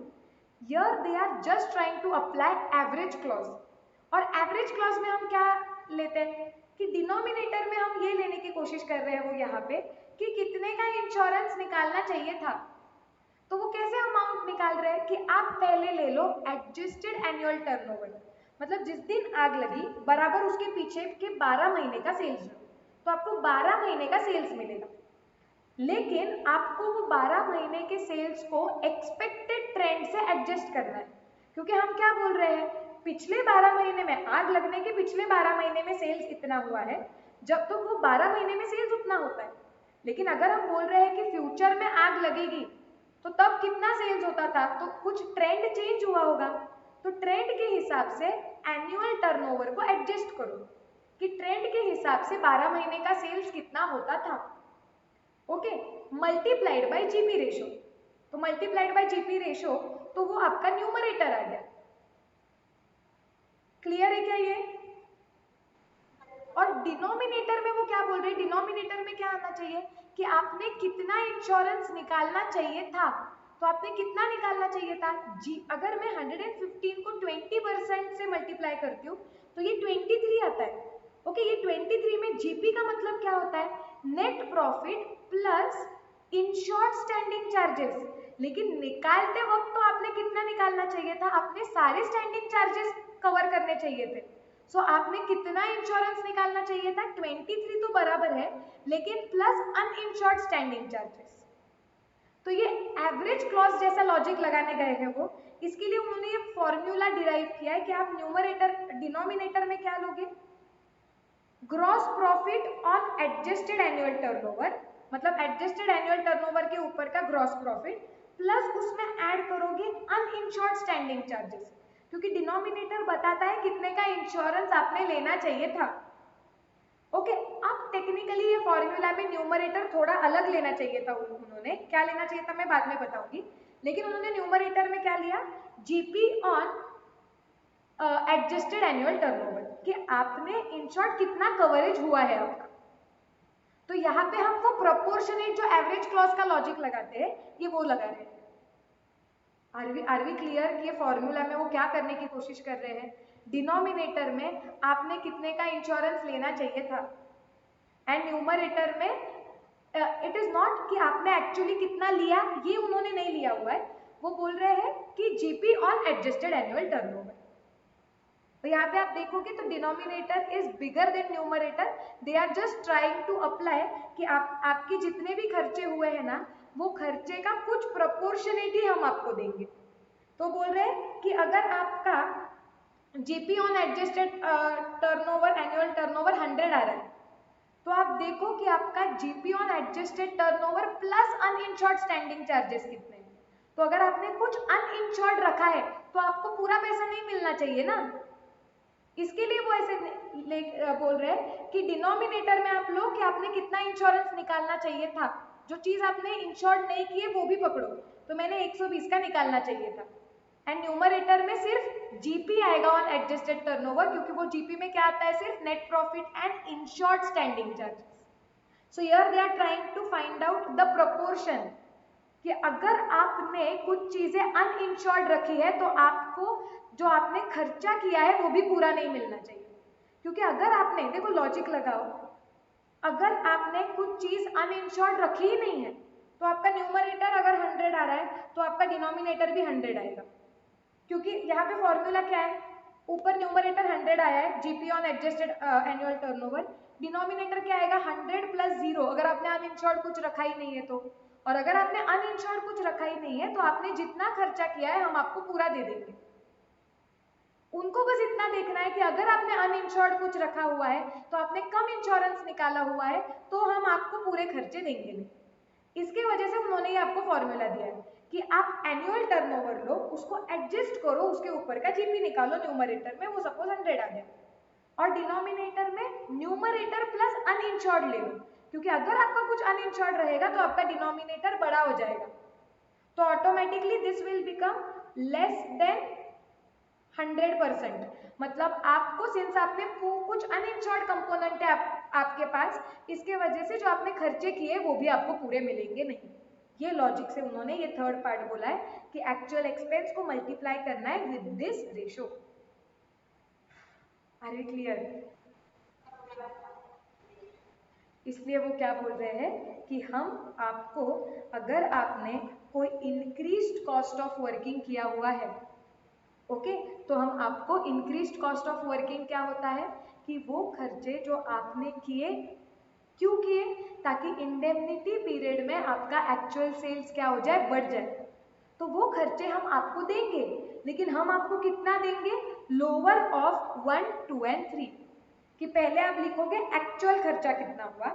Here they are just trying to apply average clause. और एवरेज क्लॉज में हम क्या लेते हैं कि डिनोमिनेटर में हम ये लेने की कोशिश कर रहे हैं वो यहाँ पे कि कितने का इंश्योरेंस निकालना चाहिए था। तो वो कैसे अमाउंट निकाल रहे हैं कि आप पहले ले लो एडजस्टेड एनुअल टर्नओवर, मतलब जिस दिन आग लगी बराबर उसके पीछे के 12 महीने का सेल्स लो, तो आपको 12 महीने का सेल्स मिलेगा। लेकिन आपको वो 12 महीने के सेल्स को एक्सपेक्टेड ट्रेंड से एडजस्ट करना है, क्योंकि हम क्या बोल रहे हैं, पिछले 12 महीने में, आग लगने के पिछले 12 महीने में सेल्स इतना हुआ है, जब तो वो 12 महीने में सेल्स उतना होता है। लेकिन अगर हम बोल रहे हैं कि फ्यूचर में आग लगेगी तो तब कितना सेल्स होता था, तो कुछ ट्रेंड चेंज हुआ होगा, तो ट्रेंड के हिसाब से एनुअल टर्नओवर को एडजस्ट करो कि ट्रेंड के हिसाब से 12 महीने का सेल्स कितना होता था। Okay, multiplied by GP ratio. तो मल्टीप्लाइड बाय जीपी रेशो, तो वो आपका न्यूमरेटर आ गया। क्लियर है क्या ये? और डिनोमिनेटर में वो क्या बोल रहे हैं, डिनोमिनेटर में क्या आना चाहिए कि आपने कितना इंश्योरेंस निकालना चाहिए था। तो आपने कितना निकालना चाहिए था जी, अगर मैं 115 को 20% से मल्टीप्लाई करती हूँ तो ये 23 आता है। ओके, ये 23 में जीपी का मतलब क्या होता है, net profit plus insured standing charges. लेकिन निकालते वक्त तो आपने कितना निकालना चाहिए था, आपने सारे स्टैंडिंग चार्जेस कवर करने चाहिए थे। सो आपने कितना इंश्योरेंस निकालना चाहिए था, 23 तो बराबर है, लेकिन प्लस अनइंश्योर्ड स्टैंडिंग चार्जेस। तो ये एवरेज क्लॉज जैसा लॉजिक लगाने गए हैं वो, इसके लिए उन्होंने ये फॉर्मूला डिराइव किया है कि आप न्यूमरेटर डिनोमिनेटर में क्या लोगे, gross profit on adjusted annual turnover, मतलब एडजस्टेड एनुअल टर्नओवर के ऊपर का ग्रॉस प्रॉफिट, प्लस उसमें ऐड करोगे अनइंश्योर्ड स्टैंडिंग चार्जेस, क्योंकि डिनोमिनेटर बताता है कितने का इंश्योरेंस आपने लेना चाहिए था। ओके, अब टेक्निकली ये फॉर्मूला में न्यूमरेटर थोड़ा अलग लेना चाहिए था, उन्होंने क्या लेना चाहिए था मैं बाद में बताऊंगी, लेकिन उन्होंने न्यूमरेटर में क्या लिया, GP on adjusted annual turnover, कि आपने इंश्योर्ड कितना कवरेज हुआ है आपका। तो यहाँ पे हम वो प्रोपोर्शनेट जो एवरेज क्लॉज का लॉजिक लगाते हैं ये वो लगा रहे हैं। आर वी क्लियर कि ये फॉर्मूला में वो क्या करने की कोशिश कर रहे हैं, डिनोमिनेटर में आपने कितने का इंश्योरेंस लेना चाहिए था, एंड न्यूमरेटर में इट इज नॉट कि आपने एक्चुअली कितना लिया, ये उन्होंने नहीं लिया हुआ है, वो बोल रहे हैं कि GP on adjusted annual turnover. तो यहाँ पे आप देखोगे तो denominator is bigger than numerator, they are just trying to apply कि आपके जितने भी खर्चे हुए हैं ना, वो खर्चे का कुछ प्रोपोर्शनेट ही हम आपको देंगे। तो बोल रहे हैं कि अगर आपका GP on adjusted turnover annual turnover 100 आ रहा है, तो आप देखो कि आपका GP on adjusted turnover plus uninsured standing charges कितने हैं। तो अगर आपने कुछ अनइंश्योर्ड रखा है तो आपको पूरा पैसा नहीं मिलना चाहिए ना, इसके लिए वो ऐसे बोल रहे हैं कि डिनोमिनेटर में आप लो कि आपने कितना इंश्योरेंस निकालना चाहिए था, जो चीज आपने इंश्योर्ड नहीं की है वो भी पकड़ो, तो मैंने 120 का निकालना चाहिए था। एंड न्यूमरेटर में सिर्फ जीपी आएगा ऑन एडजस्टेड टर्नओवर, क्योंकि वो जीपी में क्या आता है, सिर्फ net profit and insured standing charges. So here they are trying to find out the proportion कि अगर आपने कुछ चीजें अनइंश्योर्ड रखी है तो आपको जो आपने खर्चा किया है वो भी पूरा नहीं मिलना चाहिए। क्योंकि अगर आपने, देखो लॉजिक लगाओ, अगर आपने कुछ चीज अनइंश्योर्ड रखी ही नहीं है तो आपका न्यूमरेटर अगर 100 आ रहा है तो आपका डिनोमिनेटर भी 100 आएगा। क्योंकि यहाँ पे फॉर्मूला क्या है, ऊपर न्यूमरेटर 100 आया है, GP on adjusted annual turnover, denominator क्या आएगा 100 प्लस 0, अगर आपने अनइंश्योर्ड कुछ रखा ही नहीं है तो। और अगर आपने अनइंश्योर्ड कुछ रखा ही नहीं है तो आपने जितना खर्चा किया है हम आपको पूरा दे देंगे। उनको बस इतना देखना है कि अगर आपने अनइंश्योर्ड कुछ रखा हुआ है तो आपने कम इंश्योरेंस निकाला हुआ है तो हम आपको पूरे खर्चे देंगे नहीं। इसकी वजह से उन्होंने ये आपको फॉर्मूला दिया है कि आप एनुअल टर्नओवर लो, उसको एडजस्ट करो, उसके ऊपर का जीपी निकालो न्यूमरेटर में, वो सपोज 100 आ गया, और डिनोमिनेटर में न्यूमरेटर प्लस अनइंश्योर्ड ले लो, क्योंकि अगर आपका कुछ अनइंश्योर्ड रहेगा तो आपका डिनोमिनेटर बड़ा हो जाएगा, तो automatically this will become less than 100%। मतलब आपको, सिंस आपने कुछ अनइंश्योर्ड कंपोनेंट है आपके पास, इसके वजह से जो आपने खर्चे किए वो भी आपको पूरे मिलेंगे नहीं। ये लॉजिक से उन्होंने ये थर्ड पार्ट बोला है कि एक्चुअल एक्सपेंस को मल्टीप्लाई करना है with this ratio. Are we clear? इसलिए वो क्या बोल रहे हैं कि हम आपको, अगर आपने कोई इंक्रीज्ड कॉस्ट ऑफ वर्किंग किया हुआ है, ओके, तो हम आपको इंक्रीज्ड कॉस्ट ऑफ वर्किंग क्या होता है कि वो खर्चे जो आपने किए, क्यों किए, ताकि इंडेमनिटी पीरियड में आपका एक्चुअल सेल्स क्या हो जाए, बढ़ जाए, तो वो खर्चे हम आपको देंगे, लेकिन हम आपको कितना देंगे, लोअर ऑफ 1, 2 एंड 3, कि पहले आप लिखोगे एक्चुअल खर्चा कितना हुआ,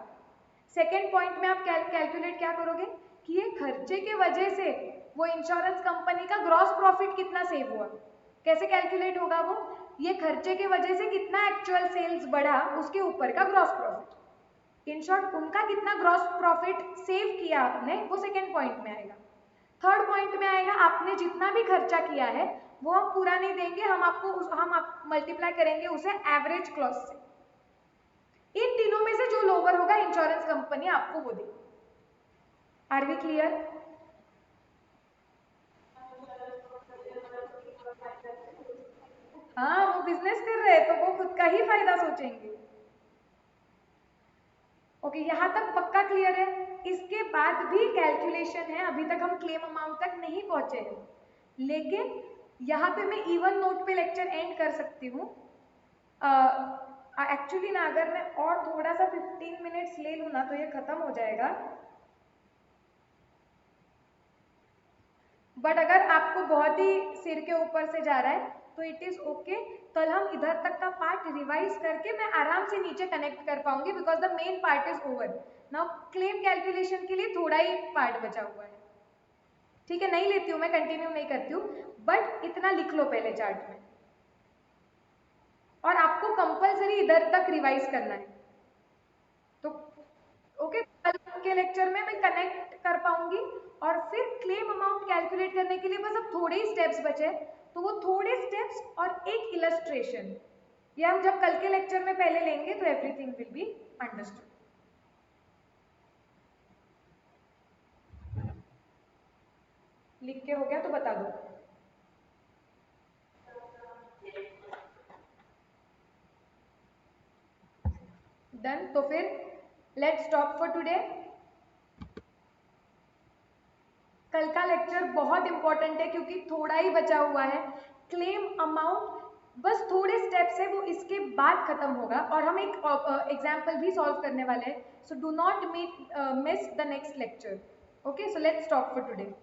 सेकेंड पॉइंट में आप कैलकुलेट क्या करोगे कि ये खर्चे के वजह से वो इंश्योरेंस कंपनी का ग्रॉस प्रॉफिट कितना सेव हुआ। कैसे कैलकुलेट होगा वो, ये खर्चे के वजह से कितना एक्चुअल सेल्स बढ़ा उसके ऊपर का ग्रॉस प्रॉफिट, इन शॉर्ट उनका कितना ग्रॉस प्रॉफिट सेव किया आपने, वो सेकेंड पॉइंट में आएगा। थर्ड पॉइंट में आएगा आपने जितना भी खर्चा किया है वो हम पूरा नहीं देंगे, हम आपको मल्टीप्लाई करेंगे उसे एवरेज क्लॉज से, इन तीनों में से जो लोअर होगा इंश्योरेंस कंपनी आपको वो देगी। Are we clear? हाँ, वो बिजनेस कर रहे हैं तो वो खुद का ही फायदा सोचेंगे। ओके, यहाँ तक पक्का क्लियर है? इसके बाद भी कैलकुलेशन है, अभी तक हम क्लेम अमाउंट तक नहीं पहुंचे हैं, लेकिन यहाँ पे मैं इवन नोट पे लेक्चर एंड कर सकती हूँ। एक्चुअली ना, अगर मैं और थोड़ा सा 15 मिनट्स ले लूँ ना तो ये खत्म हो जाएगा, बट अगर आपको बहुत ही सिर के ऊपर से जा रहा है तो इट इज ओके, कल हम इधर तक का पार्ट रिवाइज करके मैं आराम से नीचे कनेक्ट कर पाऊंगी, because the main part is over now. Claim calculation के लिए थोड़ा ही पार्ट बचा हुआ है, ठीक है, नहीं लेती हूँ मैं, कंटिन्यू नहीं करती हूँ, बट इतना लिख लो पहले चार्ट में, और आपको कंपल्सरी इधर तक रिवाइज करना है। तो ओके, कल के लेक्चर में मैं कनेक्ट कर पाऊंगी, और फिर क्लेम अमाउंट कैलकुलेट करने के लिए बस अब थोड़े ही स्टेप्स बचे, तो वो थोड़े स्टेप्स और एक इलस्ट्रेशन, ये हम जब कल के लेक्चर में पहले लेंगे तो एवरीथिंग विल बी अंडरस्टूड। लिख के हो गया तो बता दो। डन, तो फिर लेट्स स्टॉप फॉर टुडे। कल का लेक्चर बहुत इंपॉर्टेंट है क्योंकि थोड़ा ही बचा हुआ है, क्लेम अमाउंट बस थोड़े स्टेप्स है, वो इसके बाद खत्म होगा, और हम एक एग्जाम्पल भी सॉल्व करने वाले हैं, so do not miss the next lecture. Okay, so let's stop for today.